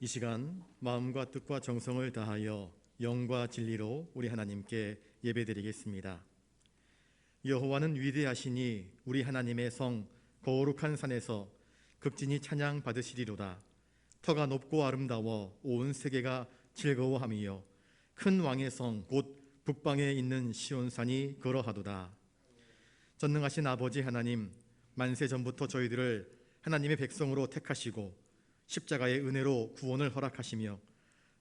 이 시간 마음과 뜻과 정성을 다하여 영과 진리로 우리 하나님께 예배드리겠습니다. 여호와는 위대하시니 우리 하나님의 성 거룩한 산에서 극진히 찬양 받으시리로다. 터가 높고 아름다워 온 세계가 즐거워하며 큰 왕의 성 곧 북방에 있는 시온산이 그러하도다. 전능하신 아버지 하나님, 만세 전부터 저희들을 하나님의 백성으로 택하시고 십자가의 은혜로 구원을 허락하시며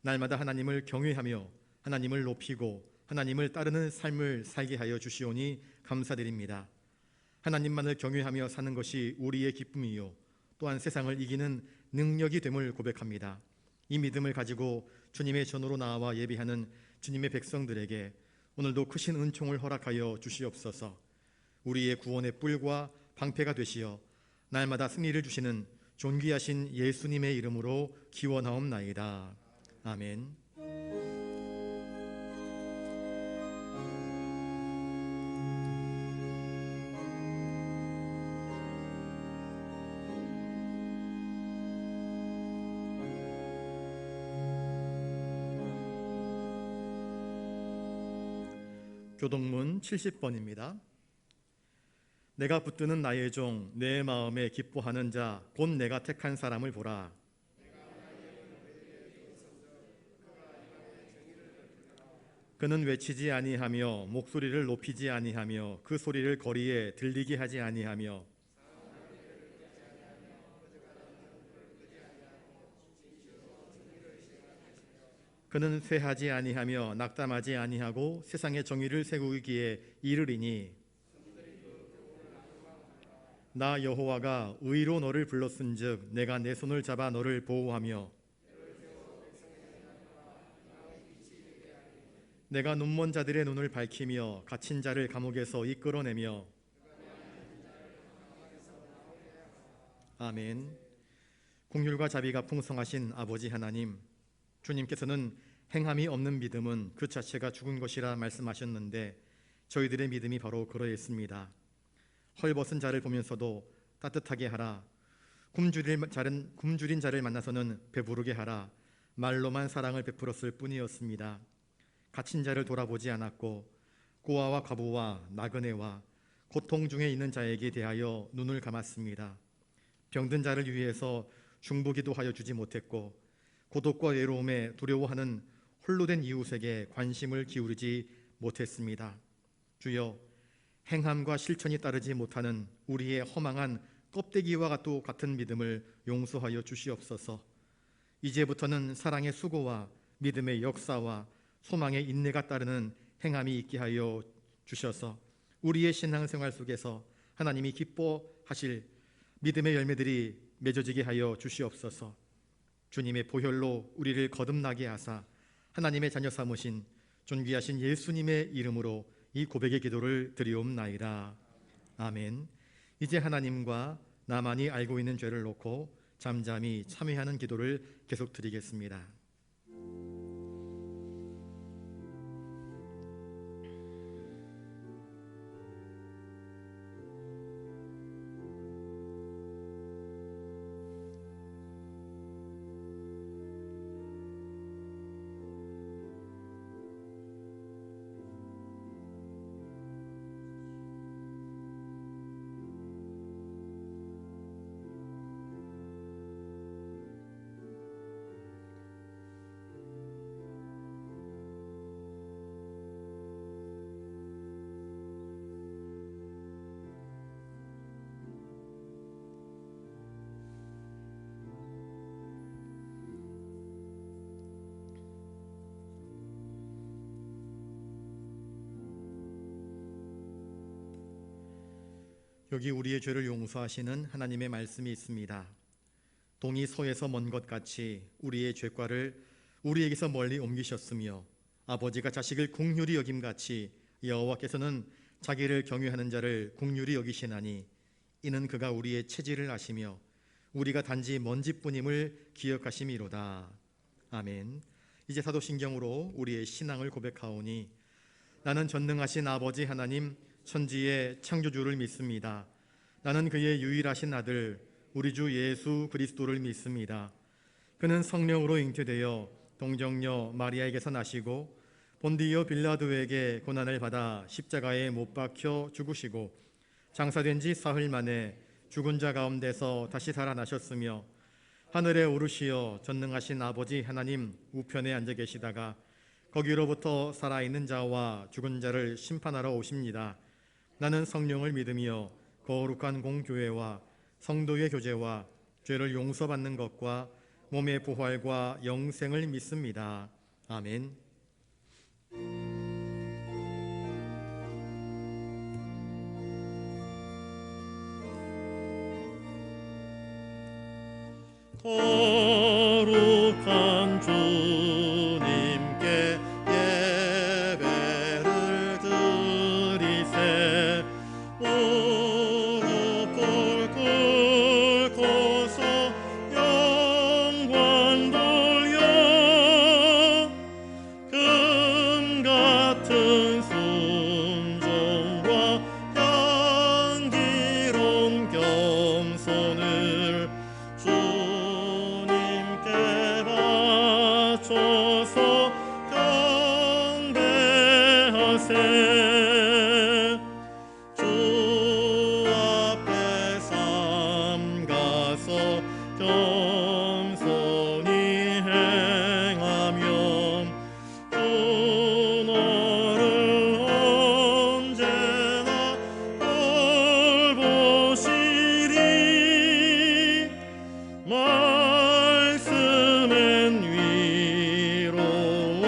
날마다 하나님을 경외하며 하나님을 높이고 하나님을 따르는 삶을 살게 하여 주시오니 감사드립니다. 하나님만을 경외하며 사는 것이 우리의 기쁨이요 또한 세상을 이기는 능력이 됨을 고백합니다. 이 믿음을 가지고 주님의 전으로 나와 예배하는 주님의 백성들에게 오늘도 크신 은총을 허락하여 주시옵소서. 우리의 구원의 뿔과 방패가 되시어 날마다 승리를 주시는 존귀하신 예수님의 이름으로 기원하옵나이다. 아멘. 교동문 70번입니다. 내가 붙드는 나의 종 내 마음에 기뻐하는 자 곧 내가 택한 사람을 보라. 그는 외치지 아니하며 목소리를 높이지 아니하며 그 소리를 거리에 들리게 하지 아니하며 그는 쇠하지 아니하며 낙담하지 아니하고 세상의 정의를 세우기에 이르리니 나 여호와가 의로 너를 불렀은즉 내가 내 손을 잡아 너를 보호하며 내가 눈먼 자들의 눈을 밝히며 갇힌 자를 감옥에서 이끌어내며 아멘. 긍휼과 자비가 풍성하신 아버지 하나님, 주님께서는 행함이 없는 믿음은 그 자체가 죽은 것이라 말씀하셨는데 저희들의 믿음이 바로 그러했습니다. 헐벗은 자를 보면서도 따뜻하게 하라. 굶주린 자를 만나서는 배부르게 하라. 말로만 사랑을 베풀었을 뿐이었습니다. 갇힌 자를 돌아보지 않았고 고아와 과부와 나그네와 고통 중에 있는 자에게 대하여 눈을 감았습니다. 병든 자를 위해서 중보기도하여 주지 못했고 고독과 외로움에 두려워하는 홀로 된 이웃에게 관심을 기울이지 못했습니다. 주여, 행함과 실천이 따르지 못하는 우리의 허망한 껍데기와 같은 믿음을 용서하여 주시옵소서. 이제부터는 사랑의 수고와 믿음의 역사와 소망의 인내가 따르는 행함이 있게 하여 주셔서 우리의 신앙생활 속에서 하나님이 기뻐하실 믿음의 열매들이 맺어지게 하여 주시옵소서. 주님의 보혈로 우리를 거듭나게 하사 하나님의 자녀 삼으신 존귀하신 예수님의 이름으로 이 고백의 기도를 드리옵나이다. 아멘. 이제 하나님과 나만이 알고 있는 죄를 놓고 잠잠히 참회하는 기도를 계속 드리겠습니다. 여기 우리의 죄를 용서하시는 하나님의 말씀이 있습니다. 동이 서에서 먼 것 같이 우리의 죄과를 우리에게서 멀리 옮기셨으며 아버지가 자식을 긍휼히 여김같이 여호와께서는 자기를 경외하는 자를 긍휼히 여기시나니 이는 그가 우리의 체질을 아시며 우리가 단지 먼지뿐임을 기억하심이로다. 아멘. 이제 사도신경으로 우리의 신앙을 고백하오니 나는 전능하신 아버지 하나님 천지의 창조주를 믿습니다. 나는 그의 유일하신 아들 우리 주 예수 그리스도를 믿습니다. 그는 성령으로 잉태되어 동정녀 마리아에게서 나시고 본디오 빌라도에게 고난을 받아 십자가에 못 박혀 죽으시고 장사된 지 사흘 만에 죽은 자 가운데서 다시 살아나셨으며 하늘에 오르시어 전능하신 아버지 하나님 우편에 앉아 계시다가 거기로부터 살아있는 자와 죽은 자를 심판하러 오십니다. 나는 성령을 믿으며 거룩한 공교회와 성도의 교제와 죄를 용서받는 것과 몸의 부활과 영생을 믿습니다. 아멘. 거룩한 주님께 예배를 드리세. 무릎 꿇고서 영광 돌려 금 같은 순종과 향기로운 겸손을 주님께 바쳐서 경배하세. 주 앞에 삼가서 겸손히 행하면 주 너를 언제나 돌보시리. 말씀엔 위로와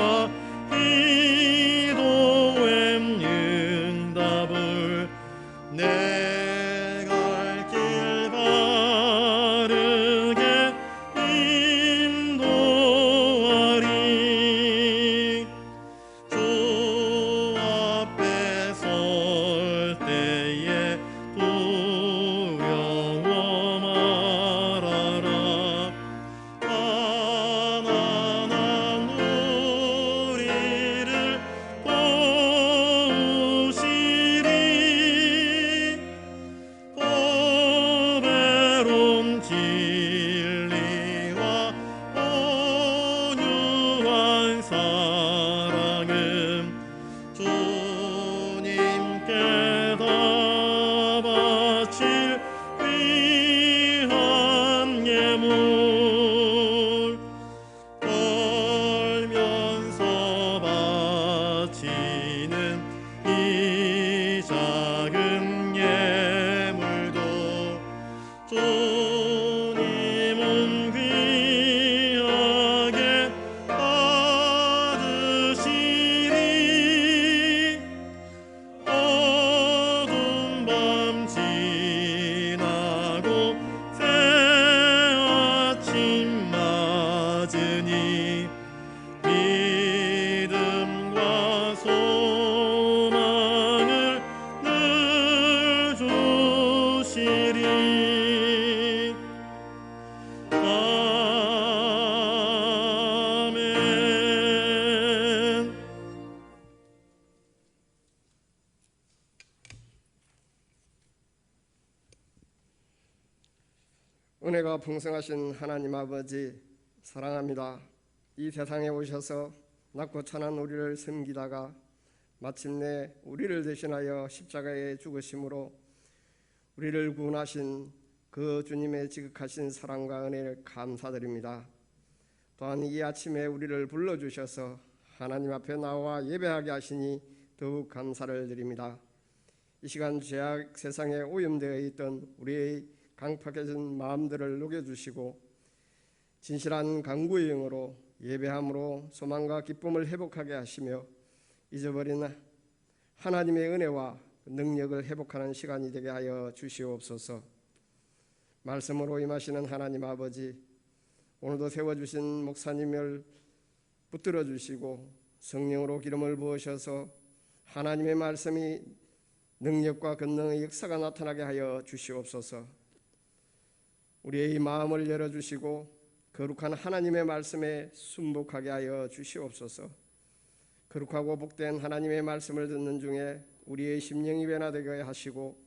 기도엔 응답을 내 갈 길 바르게 인도하리. 주 앞에 설 때에 두려워 말아라. 가난한 우리를 도우시리. 보배로운 진리와 온유한 사랑은 주님께 다 바칠 귀한 예물. 떨면서 바치는 이 작은 예물도 주님은 귀하게 받으시리. 어두운 밤 지나고 새 아침 맞으니 믿음과 소망을 늘 주시리. 아멘. 은혜가 풍성하신 하나님 아버지 사랑합니다. 이 세상에 오셔서 낮고 찬한 우리를 섬기다가 마침내 우리를 대신하여 십자가에 죽으심으로 우리를 구원하신 그 주님의 지극하신 사랑과 은혜를 감사드립니다. 또한 이 아침에 우리를 불러주셔서 하나님 앞에 나와 예배하게 하시니 더욱 감사를 드립니다. 이 시간 죄악 세상에 오염되어 있던 우리의 강팍해진 마음들을 녹여주시고 진실한 간구의 영으로 예배함으로 소망과 기쁨을 회복하게 하시며 잊어버린 하나님의 은혜와 능력을 회복하는 시간이 되게 하여 주시옵소서. 말씀으로 임하시는 하나님 아버지, 오늘도 세워주신 목사님을 붙들어 주시고 성령으로 기름을 부으셔서 하나님의 말씀이 능력과 권능의 역사가 나타나게 하여 주시옵소서. 우리의 마음을 열어주시고 거룩한 하나님의 말씀에 순복하게 하여 주시옵소서. 거룩하고 복된 하나님의 말씀을 듣는 중에 우리의 심령이 변화되게 하시고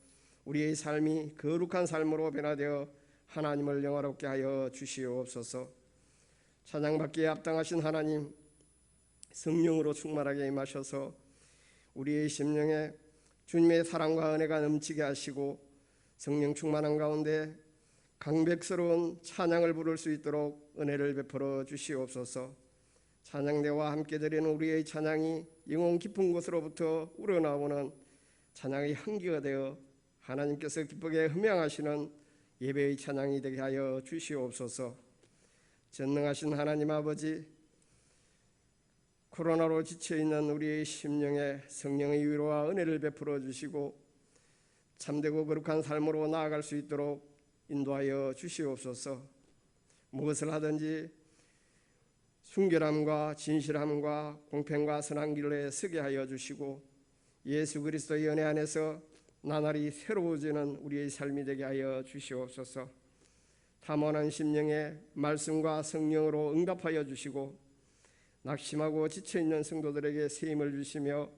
우리의 삶이 거룩한 삶으로 변화되어 하나님을 영화롭게 하여 주시옵소서. 찬양받기에 합당하신 하나님, 성령으로 충만하게 임하셔서 우리의 심령에 주님의 사랑과 은혜가 넘치게 하시고 성령 충만한 가운데 강백스러운 찬양을 부를 수 있도록 은혜를 베풀어 주시옵소서. 찬양대와 함께 드리는 우리의 찬양이 영혼 깊은 곳으로부터 우러나오는 찬양의 향기가 되어 하나님께서 기쁘게 흠양하시는 예배의 찬양이 되게 하여 주시옵소서. 전능하신 하나님 아버지, 코로나로 지쳐있는 우리의 심령에 성령의 위로와 은혜를 베풀어 주시고 참되고 거룩한 삶으로 나아갈 수 있도록 인도하여 주시옵소서. 무엇을 하든지 순결함과 진실함과 공평과 선한 길에 서게 하여 주시고 예수 그리스도의 은혜 안에서 나날이 새로워지는 우리의 삶이 되게 하여 주시옵소서. 탐험한 심령에 말씀과 성령으로 응답하여 주시고 낙심하고 지쳐있는 성도들에게 새 힘을 주시며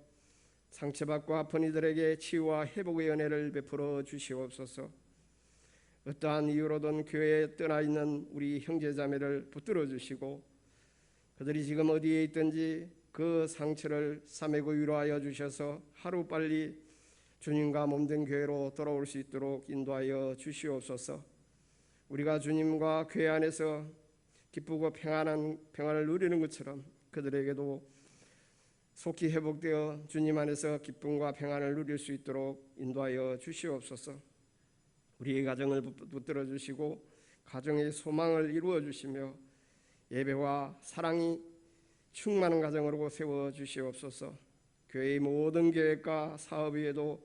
상처받고 아픈 이들에게 치유와 회복의 은혜를 베풀어 주시옵소서. 어떠한 이유로든 교회에 떠나 있는 우리 형제자매를 붙들어 주시고 그들이 지금 어디에 있든지 그 상처를 싸매고 위로하여 주셔서 하루빨리 주님과 몸된 교회로 돌아올 수 있도록 인도하여 주시옵소서. 우리가 주님과 교회 안에서 기쁘고 평안을 누리는 것처럼 그들에게도 속히 회복되어 주님 안에서 기쁨과 평안을 누릴 수 있도록 인도하여 주시옵소서. 우리의 가정을 붙들어 주시고 가정의 소망을 이루어 주시며 예배와 사랑이 충만한 가정으로 세워 주시옵소서. 교회의 모든 계획과 사업 위에도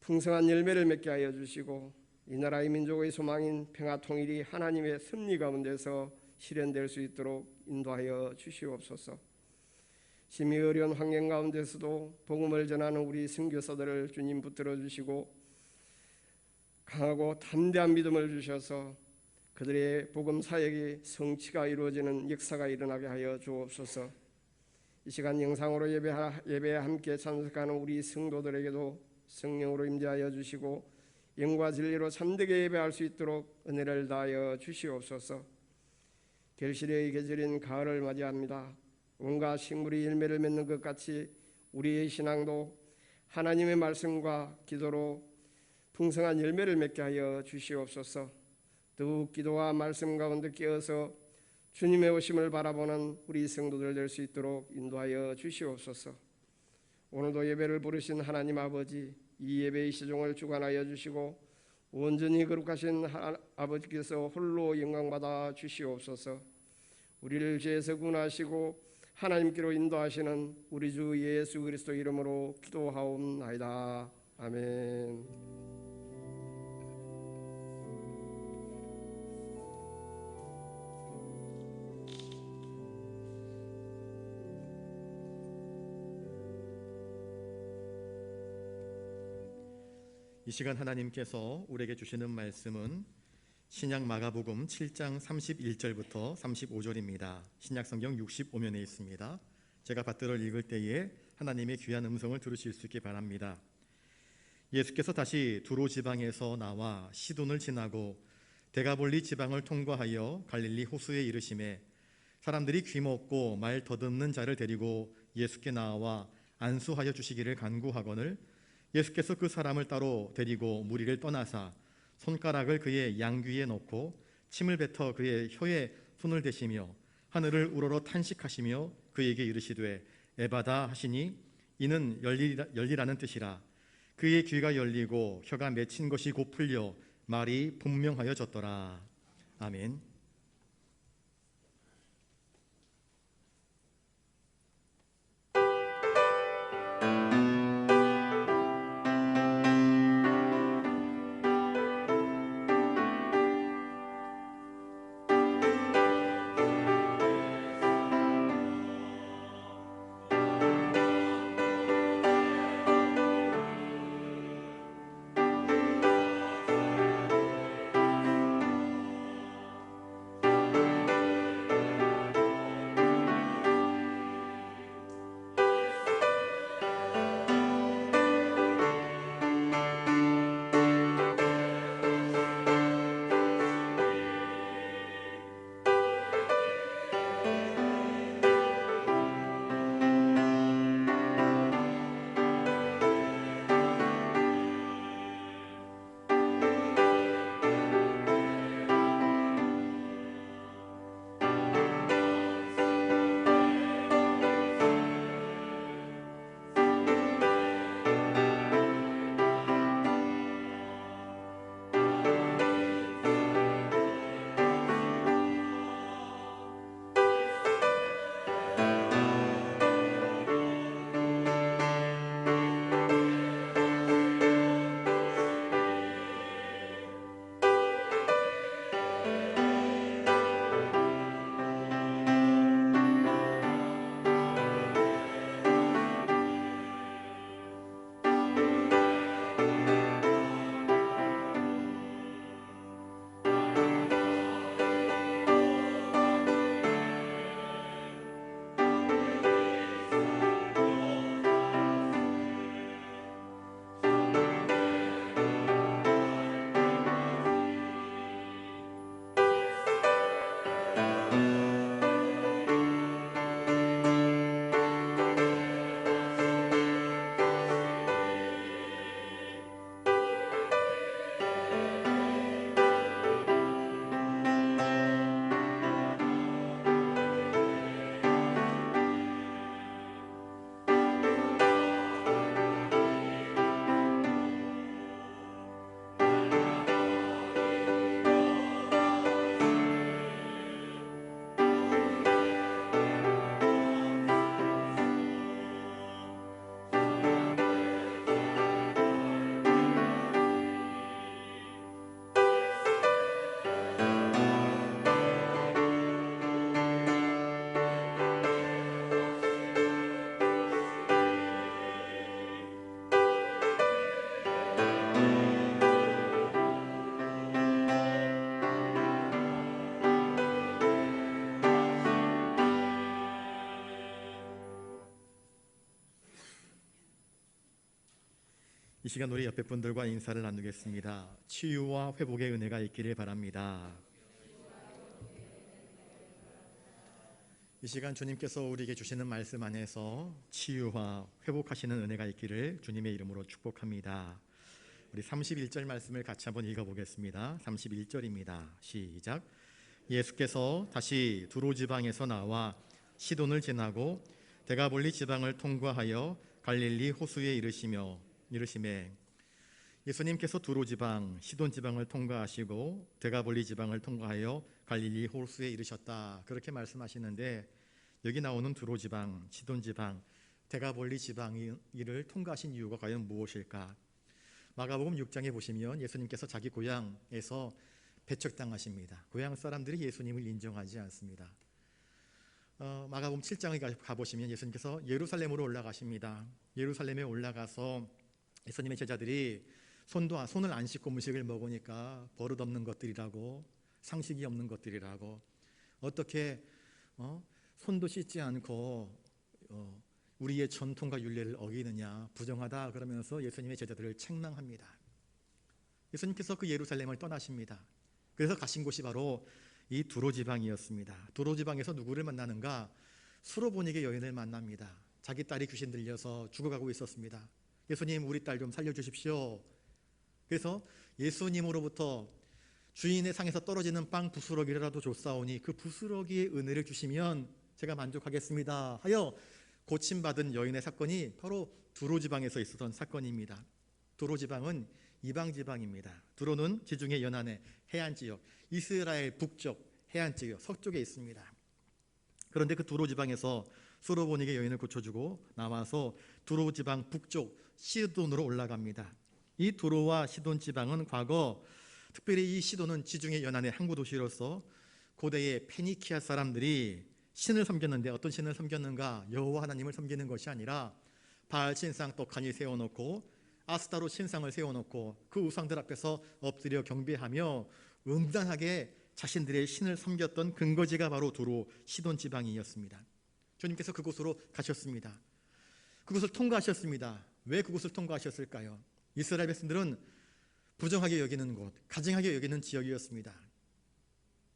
풍성한 열매를 맺게 하여 주시고 이 나라의 민족의 소망인 평화 통일이 하나님의 섭리 가운데서 실현될 수 있도록 인도하여 주시옵소서. 심히 어려운 환경 가운데서도 복음을 전하는 우리 선교사들을 주님 붙들어 주시고 강하고 담대한 믿음을 주셔서 그들의 복음 사역이 성취가 이루어지는 역사가 일어나게 하여 주옵소서. 이 시간 영상으로 예배에 함께 참석하는 우리 성도들에게도 성령으로 임재하여 주시고 영과 진리로 참되게 예배할 수 있도록 은혜를 다하여 주시옵소서. 결실의 계절인 가을을 맞이합니다. 온갖 식물이 열매를 맺는 것 같이 우리의 신앙도 하나님의 말씀과 기도로 풍성한 열매를 맺게 하여 주시옵소서. 더욱 기도와 말씀 가운데 깨어서 주님의 오심을 바라보는 우리 성도들 될 수 있도록 인도하여 주시옵소서. 오늘도 예배를 부르신 하나님 아버지, 이 예배의 시종을 주관하여 주시고 온전히 거룩하신 아버지께서 홀로 영광받아 주시옵소서. 우리를 죄에서 구원하시고 하나님께로 인도하시는 우리 주 예수 그리스도 이름으로 기도하옵나이다. 아멘. 이 시간 하나님께서 우리에게 주시는 말씀은 신약 마가복음 7장 31절부터 35절입니다. 신약 성경 65면에 있습니다. 제가 받들어 읽을 때에 하나님의 귀한 음성을 들으실 수 있게 바랍니다. 예수께서 다시 두로 지방에서 나와 시돈을 지나고 데가볼리 지방을 통과하여 갈릴리 호수에 이르심에 사람들이 귀먹고 말 더듬는 자를 데리고 예수께 나와 안수하여 주시기를 간구하거늘 예수께서 그 사람을 따로 데리고 무리를 떠나사 손가락을 그의 양귀에 넣고 침을 뱉어 그의 혀에 손을 대시며 하늘을 우러러 탄식하시며 그에게 이르시되 에바다 하시니 이는 열리라는 뜻이라. 그의 귀가 열리고 혀가 맺힌 것이 곧 풀려 말이 분명하여졌더라. 아멘. 시간 우리 옆에 분들과 인사를 나누겠습니다. 치유와 회복의 은혜가 있기를 바랍니다. 이 시간 주님께서 우리에게 주시는 말씀 안에서 치유와 회복하시는 은혜가 있기를 주님의 이름으로 축복합니다. 우리 31절 말씀을 같이 한번 읽어보겠습니다. 31절입니다. 시작. 예수께서 다시 두로 지방에서 나와 시돈을 지나고 데가볼리 지방을 통과하여 갈릴리 호수에 이르시매 예수님께서 두로 지방, 시돈 지방을 통과하시고 데가볼리 지방을 통과하여 갈릴리 호수에 이르셨다. 그렇게 말씀하시는데 여기 나오는 두로 지방, 시돈 지방, 데가볼리 지방을 통과하신 이유가 과연 무엇일까? 마가복음 6장에 보시면 예수님께서 자기 고향에서 배척당하십니다. 고향 사람들이 예수님을 인정하지 않습니다. 마가복음 7장에 가보시면 예수님께서 예루살렘으로 올라가십니다. 예루살렘에 올라가서 예수님의 제자들이 손을 안 씻고 음식을 먹으니까 버릇없는 것들이라고, 상식이 없는 것들이라고, 어떻게 손도 씻지 않고 우리의 전통과 윤례를 어기느냐, 부정하다 그러면서 예수님의 제자들을 책망합니다. 예수님께서 그 예루살렘을 떠나십니다. 그래서 가신 곳이 바로 이 두로 지방이었습니다. 두로 지방에서 누구를 만나는가? 수로보니게 여인을 만납니다. 자기 딸이 귀신 들려서 죽어가고 있었습니다. 예수님, 우리 딸 좀 살려주십시오. 그래서 예수님으로부터 주인의 상에서 떨어지는 빵 부스러기라도 줬사오니 그 부스러기의 은혜를 주시면 제가 만족하겠습니다 하여 고침받은 여인의 사건이 바로 두로 지방에서 있었던 사건입니다. 두로 지방은 이방 지방입니다. 두로는 지중해 연안의 해안 지역, 이스라엘 북쪽 해안 지역 서쪽에 있습니다. 그런데 그 두로 지방에서 수로보니게 여인을 고쳐주고 나와서 두로 지방 북쪽 시돈으로 올라갑니다. 이 두로와 시돈 지방은 과거, 특별히 이 시돈은 지중해 연안의 항구 도시로서 고대의 페니키아 사람들이 신을 섬겼는데 어떤 신을 섬겼는가? 여호와 하나님을 섬기는 것이 아니라 바알 신상 떡하니 세워놓고 아스타로 신상을 세워놓고 그 우상들 앞에서 엎드려 경배하며 음란하게 자신들의 신을 섬겼던 근거지가 바로 두로 시돈 지방이었습니다. 주님께서 그곳으로 가셨습니다. 그곳을 통과하셨습니다. 왜 그곳을 통과하셨을까요? 이스라엘 백성들은 부정하게 여기는 곳, 가증하게 여기는 지역이었습니다.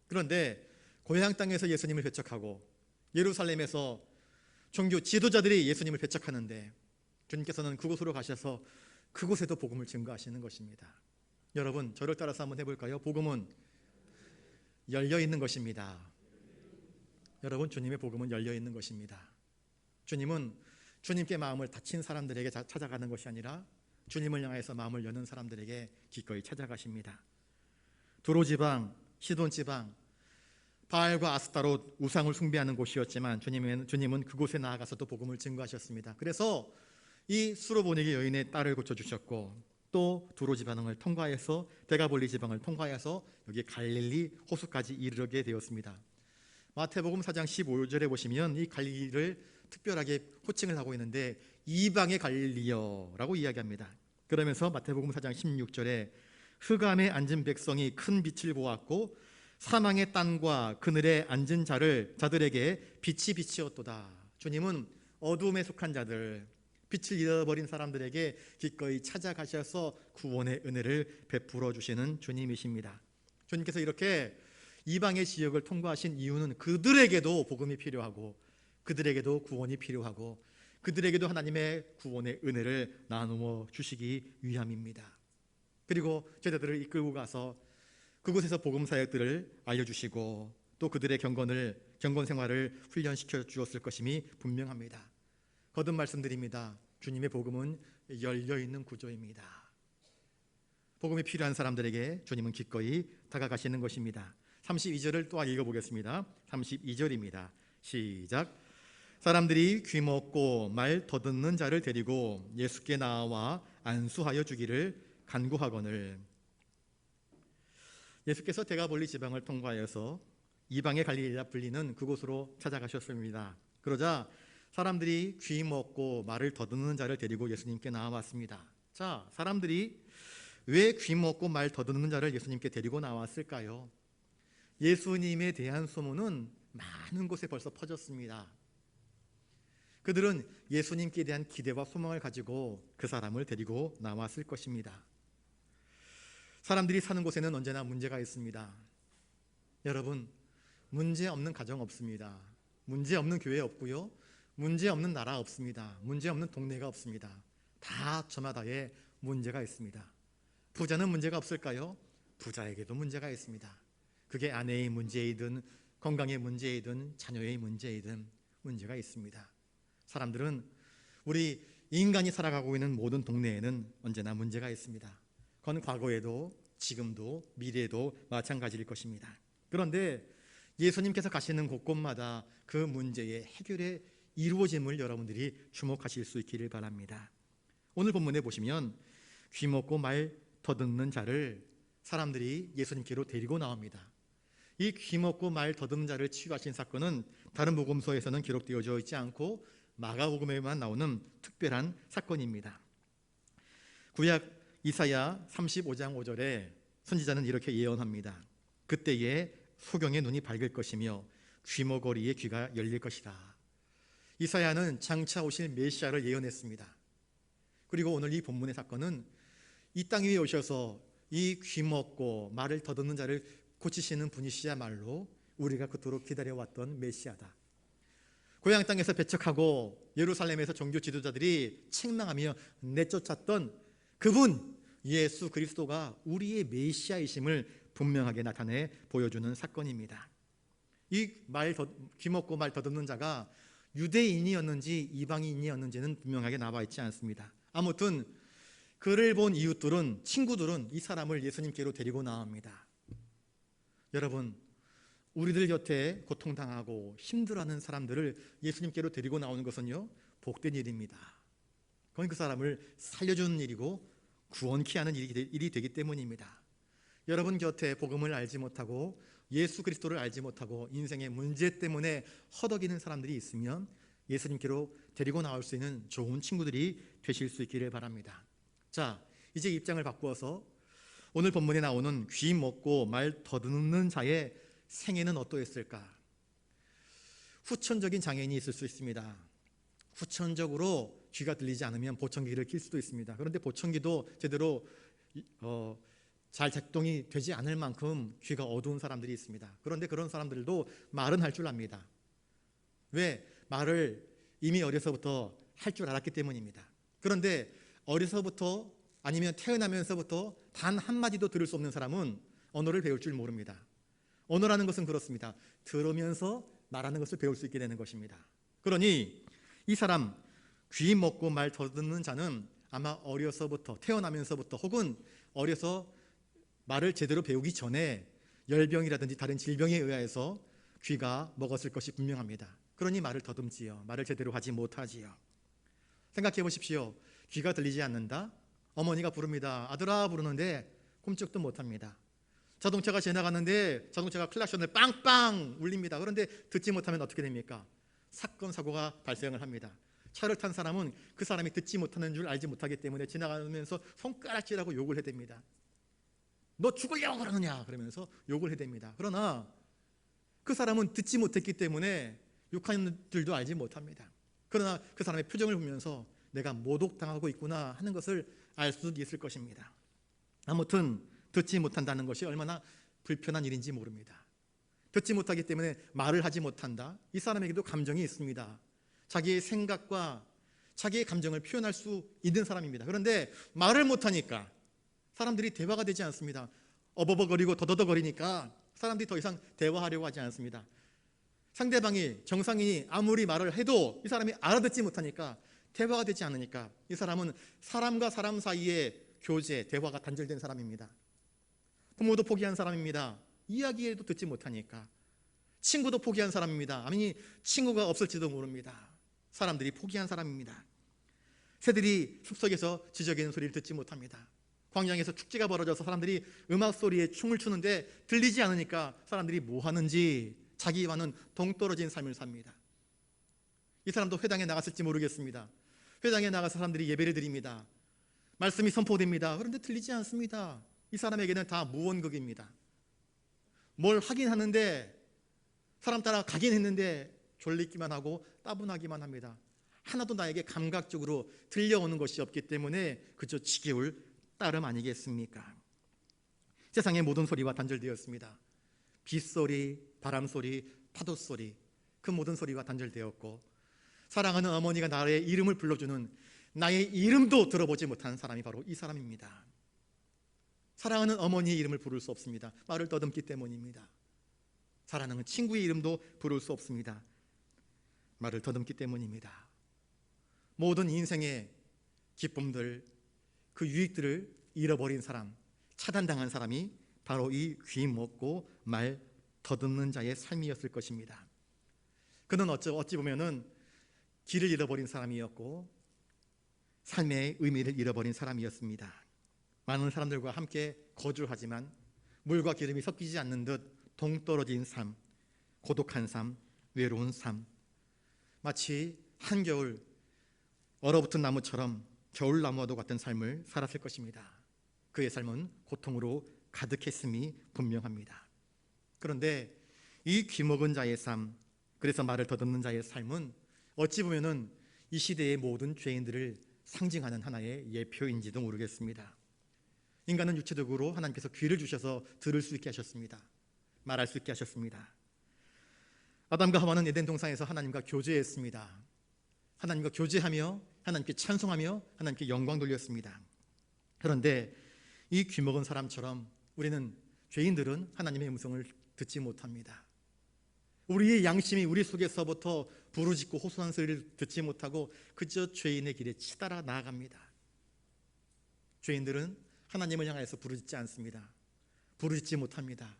그런데 고향 땅에서 예수님을 배척하고 예루살렘에서 종교 지도자들이 예수님을 배척하는데 주님께서는 그곳으로 가셔서 그곳에도 복음을 증거하시는 것입니다. 여러분, 저를 따라서 한번 해볼까요? 복음은 열려 있는 것입니다. 여러분, 주님의 복음은 열려 있는 것입니다. 주님은 주님께 마음을 닫힌 사람들에게 찾아가는 것이 아니라 주님을 향해서 마음을 여는 사람들에게 기꺼이 찾아가십니다. 두로 지방, 시돈 지방, 바알과 아스타롯 우상을 숭배하는 곳이었지만 주님은 그곳에 나아가서도 복음을 증거하셨습니다. 그래서 이 수로보니게 여인의 딸을 고쳐주셨고 또 두로 지방을 통과해서 데가볼리 지방을 통과해서 여기 갈릴리 호수까지 이르게 되었습니다. 마태복음 4장 15절에 보시면 이 갈릴리를 특별하게 호칭을 하고 있는데 이방의 갈릴리여라고 이야기합니다. 그러면서 마태복음 4장 16절에 흑암에 앉은 백성이 큰 빛을 보았고 사망의 땅과 그늘에 앉은 자들에게 빛이 비치었도다. 주님은 어두움에 속한 자들, 빛을 잃어버린 사람들에게 기꺼이 찾아가셔서 구원의 은혜를 베풀어 주시는 주님이십니다. 주님께서 이렇게 이방의 지역을 통과하신 이유는 그들에게도 복음이 필요하고 그들에게도 구원이 필요하고 그들에게도 하나님의 구원의 은혜를 나누어 주시기 위함입니다. 그리고 제자들을 이끌고 가서 그곳에서 복음 사역들을 알려주시고 또 그들의 경건 생활을 훈련시켜 주었을 것임이 분명합니다. 거듭 말씀드립니다. 주님의 복음은 열려있는 구조입니다. 복음이 필요한 사람들에게 주님은 기꺼이 다가가시는 것입니다. 32절을 또 읽어보겠습니다. 32절입니다. 시작. 사람들이 귀먹고 말 더듬는 자를 데리고 예수께 나와 안수하여 주기를 간구하거늘. 예수께서 데가볼리 지방을 통과해서 이방의 갈릴리라 불리는 그곳으로 찾아가셨습니다. 그러자 사람들이 귀먹고 말을 더듬는 자를 데리고 예수님께 나와왔습니다. 자, 사람들이 왜 귀먹고 말 더듬는 자를 예수님께 데리고 나왔을까요? 예수님에 대한 소문은 많은 곳에 벌써 퍼졌습니다. 그들은 예수님께 대한 기대와 소망을 가지고 그 사람을 데리고 나왔을 것입니다. 사람들이 사는 곳에는 언제나 문제가 있습니다. 여러분, 문제 없는 가정 없습니다. 문제 없는 교회 없고요. 문제 없는 나라 없습니다. 문제 없는 동네가 없습니다. 다 저마다의 문제가 있습니다. 부자는 문제가 없을까요? 부자에게도 문제가 있습니다. 그게 아내의 문제이든 건강의 문제이든 자녀의 문제이든 문제가 있습니다. 사람들은 우리 인간이 살아가고 있는 모든 동네에는 언제나 문제가 있습니다. 그건 과거에도 지금도 미래에도 마찬가지일 것입니다. 그런데 예수님께서 가시는 곳곳마다 그 문제의 해결의 이루어짐을 여러분들이 주목하실 수 있기를 바랍니다. 오늘 본문에 보시면 귀먹고 말 더듬는 자를 사람들이 예수님께로 데리고 나옵니다. 이 귀먹고 말 더듬는 자를 치유하신 사건은 다른 복음서에서는 기록되어져 있지 않고 마가복음에만 나오는 특별한 사건입니다. 구약 이사야 35장 5절에 선지자는 이렇게 예언합니다. 그때에 소경의 눈이 밝을 것이며 귀머거리의 귀가 열릴 것이다. 이사야는 장차 오실 메시아를 예언했습니다. 그리고 오늘 이 본문의 사건은 이 땅 위에 오셔서 이 귀먹고 말을 더듬는 자를 고치시는 분이시야말로 우리가 그토록 기다려왔던 메시아다. 고향 땅에서 배척하고 예루살렘에서 종교 지도자들이 책망하며 내쫓았던 그분 예수 그리스도가 우리의 메시아이심을 분명하게 나타내 보여주는 사건입니다. 이 귀먹고 말 더듬는 자가 유대인이었는지 이방인이었는지는 분명하게 나와 있지 않습니다. 아무튼 그를 본 이웃들은, 친구들은 이 사람을 예수님께로 데리고 나옵니다. 여러분, 우리들 곁에 고통당하고 힘들어하는 사람들을 예수님께로 데리고 나오는 것은요, 복된 일입니다. 그건 그 사람을 살려주는 일이고 구원케 하는 일이 되기 때문입니다. 여러분 곁에 복음을 알지 못하고 예수 그리스도를 알지 못하고 인생의 문제 때문에 허덕이는 사람들이 있으면 예수님께로 데리고 나올 수 있는 좋은 친구들이 되실 수 있기를 바랍니다. 자, 이제 입장을 바꾸어서 오늘 본문에 나오는 귀 먹고 말 더듬는 자의 생애는 어떠했을까? 후천적인 장애인이 있을 수 있습니다. 후천적으로 귀가 들리지 않으면 보청기를 낄 수도 있습니다. 그런데 보청기도 제대로 잘 작동이 되지 않을 만큼 귀가 어두운 사람들이 있습니다. 그런데 그런 사람들도 말은 할 줄 압니다. 왜? 말을 이미 어려서부터 할 줄 알았기 때문입니다. 그런데 어려서부터 아니면 태어나면서부터 단 한마디도 들을 수 없는 사람은 언어를 배울 줄 모릅니다. 언어라는 것은 그렇습니다. 들으면서 말하는 것을 배울 수 있게 되는 것입니다. 그러니 이 사람 귀 먹고 말 더듬는 자는 아마 어려서부터 태어나면서부터 혹은 어려서 말을 제대로 배우기 전에 열병이라든지 다른 질병에 의해서 귀가 먹었을 것이 분명합니다. 그러니 말을 더듬지요. 말을 제대로 하지 못하지요. 생각해 보십시오. 귀가 들리지 않는다. 어머니가 부릅니다. 아들아 부르는데 꼼짝도 못합니다. 자동차가 지나가는데 자동차가 클락션을 빵빵 울립니다. 그런데 듣지 못하면 어떻게 됩니까? 사건 사고가 발생을 합니다. 차를 탄 사람은 그 사람이 듣지 못하는 줄 알지 못하기 때문에 지나가면서 손가락질하고 욕을 해댑니다. 너 죽으려고 그러느냐 그러면서 욕을 해댑니다. 그러나 그 사람은 듣지 못했기 때문에 욕하는 줄도 알지 못합니다. 그러나 그 사람의 표정을 보면서 내가 모독당하고 있구나 하는 것을 알 수 있을 것입니다. 아무튼 듣지 못한다는 것이 얼마나 불편한 일인지 모릅니다. 듣지 못하기 때문에 말을 하지 못한다. 이 사람에게도 감정이 있습니다. 자기의 생각과 자기의 감정을 표현할 수 있는 사람입니다. 그런데 말을 못하니까 사람들이 대화가 되지 않습니다. 어버버거리고 더더더거리니까 사람들이 더 이상 대화하려고 하지 않습니다. 상대방이 정상인이 아무리 말을 해도 이 사람이 알아듣지 못하니까 대화가 되지 않으니까 이 사람은 사람과 사람 사이의 교제, 대화가 단절된 사람입니다. 부모도 포기한 사람입니다. 이야기해도 듣지 못하니까. 친구도 포기한 사람입니다. 아니 친구가 없을지도 모릅니다. 사람들이 포기한 사람입니다. 새들이 숲속에서 지저귀는 소리를 듣지 못합니다. 광야에서 축제가 벌어져서 사람들이 음악 소리에 춤을 추는데 들리지 않으니까 사람들이 뭐 하는지 자기와는 동떨어진 삶을 삽니다. 이 사람도 회당에 나갔을지 모르겠습니다. 회당에 나가서 사람들이 예배를 드립니다. 말씀이 선포됩니다. 그런데 들리지 않습니다. 이 사람에게는 다 무언극입니다. 뭘 하긴 하는데 사람 따라 가긴 했는데 졸리기만 하고 따분하기만 합니다. 하나도 나에게 감각적으로 들려오는 것이 없기 때문에 그저 지겨울 따름 아니겠습니까? 세상의 모든 소리와 단절되었습니다. 빗소리, 바람소리, 파도소리, 그 모든 소리와 단절되었고, 사랑하는 어머니가 나의 이름을 불러주는 나의 이름도 들어보지 못한 사람이 바로 이 사람입니다. 사랑하는 어머니의 이름을 부를 수 없습니다. 말을 더듬기 때문입니다. 사랑하는 친구의 이름도 부를 수 없습니다. 말을 더듬기 때문입니다. 모든 인생의 기쁨들, 그 유익들을 잃어버린 사람, 차단당한 사람이 바로 이 귀 먹고 말 더듬는 자의 삶이었을 것입니다. 그는 어찌 보면은 길을 잃어버린 사람이었고 삶의 의미를 잃어버린 사람이었습니다. 많은 사람들과 함께 거주하지만 물과 기름이 섞이지 않는 듯 동떨어진 삶, 고독한 삶, 외로운 삶, 마치 한겨울 얼어붙은 나무처럼 겨울나무와도 같은 삶을 살았을 것입니다. 그의 삶은 고통으로 가득했음이 분명합니다. 그런데 이 귀먹은 자의 삶, 그래서 말을 더듬는 자의 삶은 어찌 보면은 이 시대의 모든 죄인들을 상징하는 하나의 예표인지도 모르겠습니다. 인간은 육체적으로 하나님께서 귀를 주셔서 들을 수 있게 하셨습니다. 말할 수 있게 하셨습니다. 아담과 하와는 에덴 동산에서 하나님과 교제했습니다. 하나님과 교제하며 하나님께 찬송하며 하나님께 영광 돌렸습니다. 그런데 이 귀먹은 사람처럼 우리는, 죄인들은 하나님의 음성을 듣지 못합니다. 우리의 양심이 우리 속에서부터 부르짖고 호소하는 소리를 듣지 못하고 그저 죄인의 길에 치달아 나아갑니다. 죄인들은 하나님을 향해서 부르짖지 않습니다. 부르짖지 못합니다.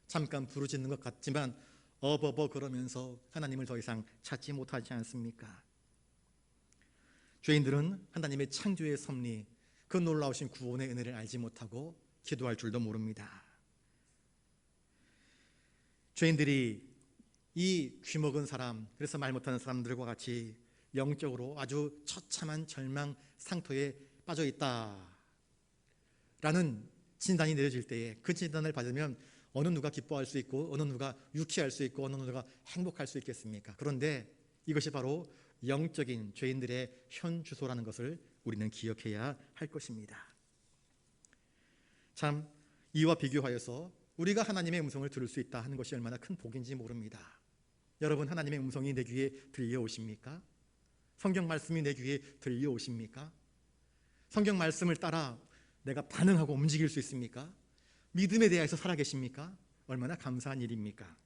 잠깐 부르짖는 것 같지만 어버버 그러면서 하나님을 더 이상 찾지 못하지 않습니까? 죄인들은 하나님의 창조의 섭리, 그 놀라우신 구원의 은혜를 알지 못하고 기도할 줄도 모릅니다. 죄인들이 이 귀먹은 사람, 그래서 말 못하는 사람들과 같이 영적으로 아주 처참한 절망 상토에 빠져 있다라는 진단이 내려질 때에 그 진단을 받으면 어느 누가 기뻐할 수 있고 어느 누가 유쾌할 수 있고 어느 누가 행복할 수 있겠습니까? 그런데 이것이 바로 영적인 죄인들의 현 주소라는 것을 우리는 기억해야 할 것입니다. 참 이와 비교하여서 우리가 하나님의 음성을 들을 수 있다 하는 것이 얼마나 큰 복인지 모릅니다. 여러분, 하나님의 음성이 내 귀에 들려오십니까? 성경 말씀이 내 귀에 들려오십니까? 성경 말씀을 따라 내가 반응하고 움직일 수 있습니까? 믿음에 대해서 살아계십니까? 얼마나 감사한 일입니까?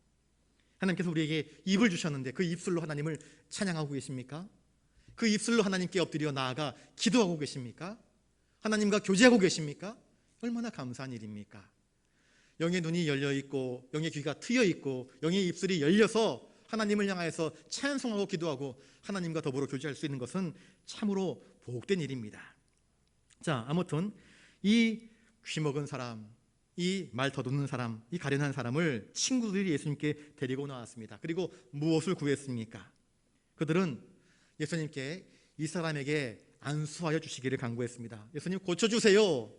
하나님께서 우리에게 입을 주셨는데 그 입술로 하나님을 찬양하고 계십니까? 그 입술로 하나님께 엎드려 나아가 기도하고 계십니까? 하나님과 교제하고 계십니까? 얼마나 감사한 일입니까? 영의 눈이 열려 있고 영의 귀가 트여 있고 영의 입술이 열려서 하나님을 향해서 찬송하고 기도하고 하나님과 더불어 교제할 수 있는 것은 참으로 복된 일입니다. 자, 아무튼 이 귀먹은 사람, 이 말 더듬는 사람, 이 가련한 사람을 친구들이 예수님께 데리고 나왔습니다. 그리고 무엇을 구했습니까? 그들은 예수님께 이 사람에게 안수하여 주시기를 간구했습니다. 예수님 고쳐주세요.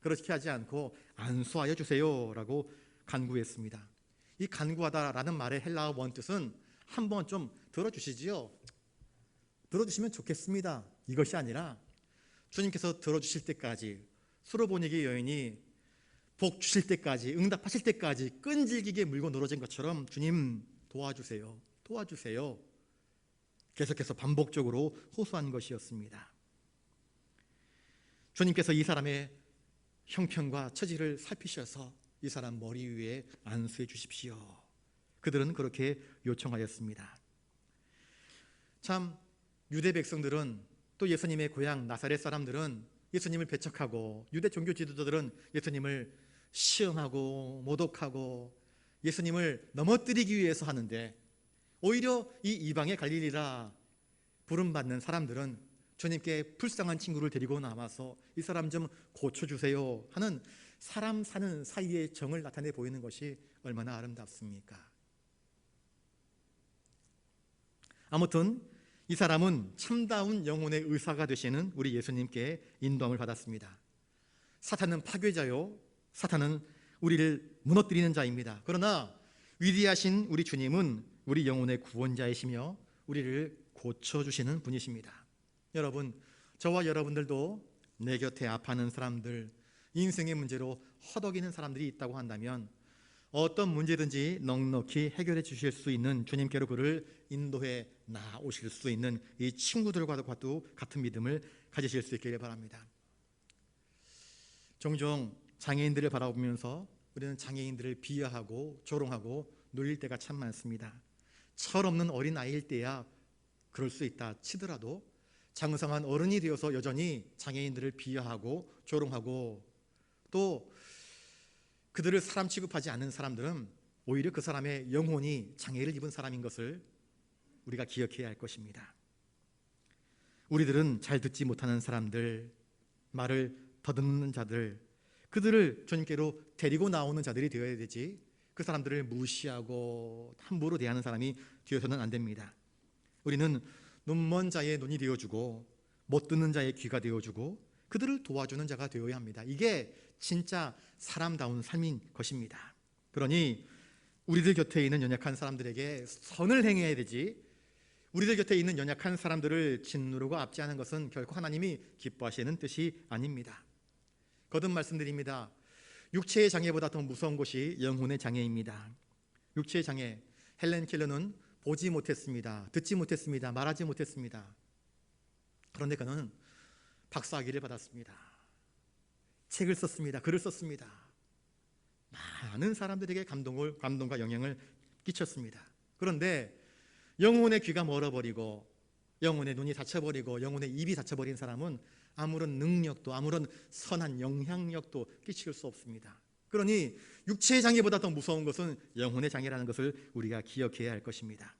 그렇게 하지 않고 안수하여 주세요 라고 간구했습니다. 이 간구하다라는 말의 헬라어 원뜻은 한번 좀 들어주시지요. 들어주시면 좋겠습니다. 이것이 아니라 주님께서 들어주실 때까지, 수로보니게 여인이 복 주실 때까지, 응답하실 때까지 끈질기게 물고 늘어진 것처럼 주님 도와주세요, 도와주세요, 계속해서 반복적으로 호소한 것이었습니다. 주님께서 이 사람의 형편과 처지를 살피셔서 이 사람 머리 위에 안수해 주십시오. 그들은 그렇게 요청하였습니다. 참 유대 백성들은, 또 예수님의 고향 나사렛 사람들은 예수님을 배척하고, 유대 종교 지도자들은 예수님을 시험하고 모독하고 예수님을 넘어뜨리기 위해서 하는데, 오히려 이 이방의 갈릴리라 부름받는 사람들은 주님께 불쌍한 친구를 데리고 나와서 이 사람 좀 고쳐주세요 하는 사람 사는 사이의 정을 나타내 보이는 것이 얼마나 아름답습니까? 아무튼 이 사람은 참다운 영혼의 의사가 되시는 우리 예수님께 인도함을 받았습니다. 사탄은 파괴자요, 사탄은 우리를 무너뜨리는 자입니다. 그러나 위대하신 우리 주님은 우리 영혼의 구원자이시며 우리를 고쳐주시는 분이십니다. 여러분, 저와 여러분들도 내 곁에 아파하는 사람들, 인생의 문제로 허덕이는 사람들이 있다고 한다면 어떤 문제든지 넉넉히 해결해 주실 수 있는 주님께로 그를 인도해 나오실 수 있는 이 친구들과도 같은 믿음을 가지실 수 있기를 바랍니다. 종종 장애인들을 바라보면서 우리는 장애인들을 비하하고 조롱하고 놀릴 때가 참 많습니다. 철없는 어린아이일 때야 그럴 수 있다 치더라도 장성한 어른이 되어서 여전히 장애인들을 비하하고 조롱하고 또 그들을 사람 취급하지 않는 사람들은 오히려 그 사람의 영혼이 장애를 입은 사람인 것을 우리가 기억해야 할 것입니다. 우리들은 잘 듣지 못하는 사람들, 말을 더듬는 자들, 그들을 주님께로 데리고 나오는 자들이 되어야 되지 그 사람들을 무시하고 함부로 대하는 사람이 되어서는 안 됩니다. 우리는 눈먼 자의 눈이 되어주고 못 듣는 자의 귀가 되어주고 그들을 도와주는 자가 되어야 합니다. 이게 진짜 사람다운 삶인 것입니다. 그러니 우리들 곁에 있는 연약한 사람들에게 선을 행해야 되지 우리들 곁에 있는 연약한 사람들을 짓누르고 압제하는 것은 결코 하나님이 기뻐하시는 뜻이 아닙니다. 거듭 말씀드립니다. 육체의 장애보다 더 무서운 것이 영혼의 장애입니다. 육체의 장애, 헬렌 켈러는 보지 못했습니다. 듣지 못했습니다. 말하지 못했습니다. 그런데 그는 박사학위를 받았습니다. 책을 썼습니다. 글을 썼습니다. 많은 사람들에게 감동과 영향을 끼쳤습니다. 그런데 영혼의 귀가 멀어버리고 영혼의 눈이 닫혀버리고 영혼의 입이 닫혀버린 사람은 아무런 능력도 아무런 선한 영향력도 끼칠 수 없습니다. 그러니 육체의 장애보다 더 무서운 것은 영혼의 장애라는 것을 우리가 기억해야 할 것입니다.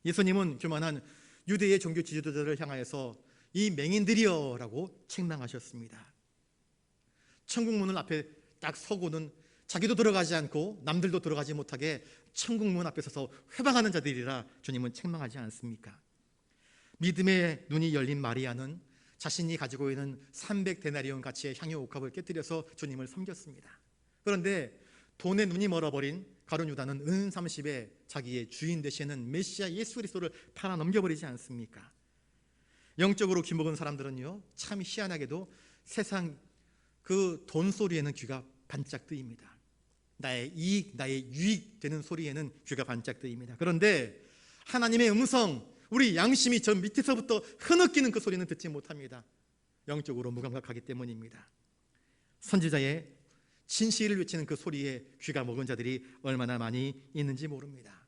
예수님은 교만한 유대의 종교 지도자들을 향하여서 이 맹인들이여 라고 책망하셨습니다. 천국문을 앞에 딱 서고는 자기도 들어가지 않고 남들도 들어가지 못하게 천국문 앞에 서서 회방하는 자들이라 주님은 책망하지 않습니까? 믿음의 눈이 열린 마리아는 자신이 가지고 있는 300데나리온 가치의 향유 옥합을 깨뜨려서 주님을 섬겼습니다. 그런데 돈에 눈이 멀어버린 가룟 유다는 은 30에 자기의 주인 되시는 메시아 예수 그리스도를 팔아 넘겨버리지 않습니까? 영적으로 귀먹은 사람들은요 참 희한하게도 세상 그 돈 소리에는 귀가 반짝 뜨입니다. 나의 이익, 나의 유익 되는 소리에는 귀가 반짝 뜨입니다. 그런데 하나님의 음성, 우리 양심이 저 밑에서부터 흐느끼는 그 소리는 듣지 못합니다. 영적으로 무감각하기 때문입니다. 선지자의 진실을 외치는 그 소리에 귀가 먹은 자들이 얼마나 많이 있는지 모릅니다.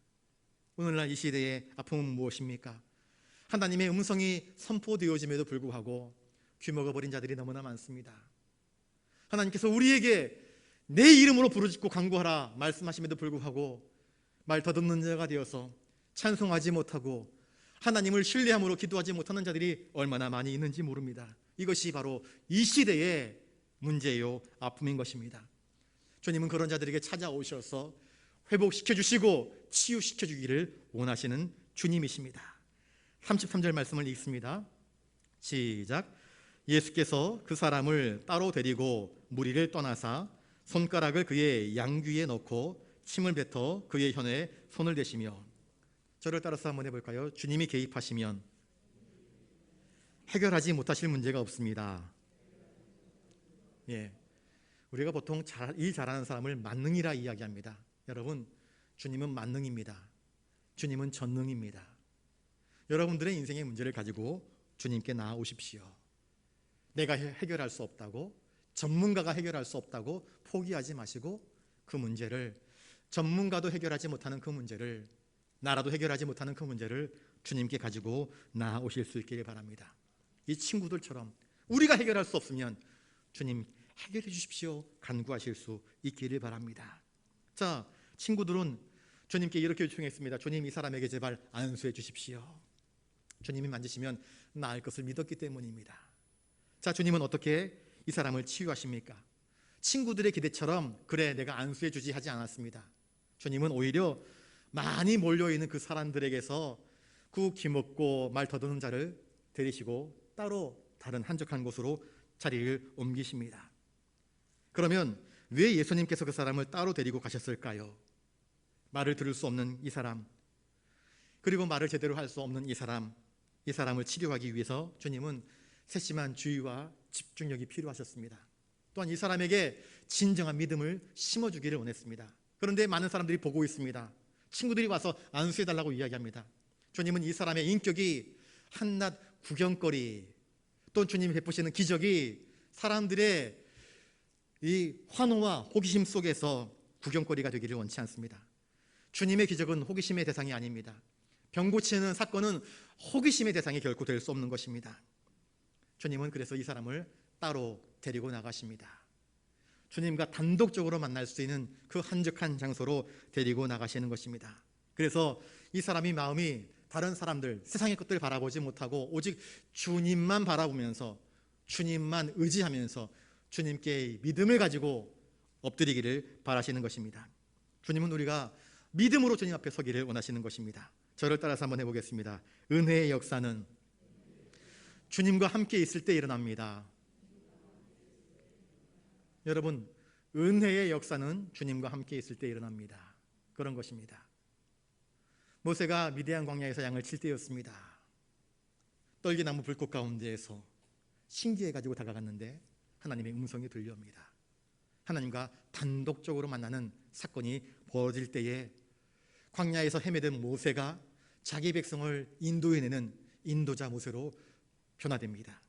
오늘날 이 시대의 아픔은 무엇입니까? 하나님의 음성이 선포되어짐에도 불구하고 귀 먹어버린 자들이 너무나 많습니다. 하나님께서 우리에게 내 이름으로 부르짖고 간구하라 말씀하심에도 불구하고 말 더듬는 자가 되어서 찬송하지 못하고 하나님을 신뢰함으로 기도하지 못하는 자들이 얼마나 많이 있는지 모릅니다. 이것이 바로 이 시대의 문제요 아픔인 것입니다. 주님은 그런 자들에게 찾아오셔서 회복시켜 주시고 치유시켜 주기를 원하시는 주님이십니다. 33절 말씀을 읽습니다. 시작. 예수께서 그 사람을 따로 데리고 무리를 떠나사 손가락을 그의 양귀에 넣고 침을 뱉어 그의 혀에 손을 대시며. 저를 따라서 한번 해볼까요? 주님이 개입하시면 해결하지 못하실 문제가 없습니다. 예, 우리가 보통 일 잘하는 사람을 만능이라 이야기합니다. 여러분, 주님은 만능입니다. 주님은 전능입니다. 여러분들의 인생의 문제를 가지고 주님께 나아오십시오. 내가 해결할 수 없다고, 전문가가 해결할 수 없다고 포기하지 마시고 그 문제를, 전문가도 해결하지 못하는 그 문제를, 나라도 해결하지 못하는 그 문제를 주님께 가지고 나아오실 수 있기를 바랍니다. 이 친구들처럼 우리가 해결할 수 없으면 주님 해결해 주십시오 간구하실 수 있기를 바랍니다. 자, 친구들은 주님께 이렇게 요청했습니다. 주님, 이 사람에게 제발 안수해 주십시오. 주님이 만지시면 나을 것을 믿었기 때문입니다. 자, 주님은 어떻게 이 사람을 치유하십니까? 친구들의 기대처럼 그래 내가 안수해 주지 하지 않았습니다. 주님은 오히려 많이 몰려있는 그 사람들에게서 그 귀먹고 말 더듬는 자를 데리시고 따로 다른 한적한 곳으로 자리를 옮기십니다. 그러면 왜 예수님께서 그 사람을 따로 데리고 가셨을까요? 말을 들을 수 없는 이 사람, 그리고 말을 제대로 할 수 없는 이 사람, 이 사람을 치료하기 위해서 주님은 세심한 주의와 집중력이 필요하셨습니다. 또한 이 사람에게 진정한 믿음을 심어주기를 원했습니다. 그런데 많은 사람들이 보고 있습니다. 친구들이 와서 안수해달라고 이야기합니다. 주님은 이 사람의 인격이 한낱 구경거리, 또 주님이 베푸시는 기적이 사람들의 이 환호와 호기심 속에서 구경거리가 되기를 원치 않습니다. 주님의 기적은 호기심의 대상이 아닙니다. 병 고치는 사건은 호기심의 대상이 결코 될 수 없는 것입니다. 주님은 그래서 이 사람을 따로 데리고 나가십니다. 주님과 단독적으로 만날 수 있는 그 한적한 장소로 데리고 나가시는 것입니다. 그래서 이 사람이 마음이 다른 사람들, 세상의 것들을 바라보지 못하고 오직 주님만 바라보면서 주님만 의지하면서 주님께 믿음을 가지고 엎드리기를 바라시는 것입니다. 주님은 우리가 믿음으로 주님 앞에 서기를 원하시는 것입니다. 저를 따라서 한번 해보겠습니다. 은혜의 역사는 주님과 함께 있을 때 일어납니다. 여러분, 은혜의 역사는 주님과 함께 있을 때 일어납니다. 그런 것입니다. 모세가 미디안 광야에서 양을 칠 때였습니다. 떨기나무 불꽃 가운데에서 신기해가지고 다가갔는데 하나님의 음성이 들려옵니다. 하나님과 단독적으로 만나는 사건이 벌어질 때에 광야에서 헤매던 모세가 자기 백성을 인도해내는 인도자 모세로 변화됩니다.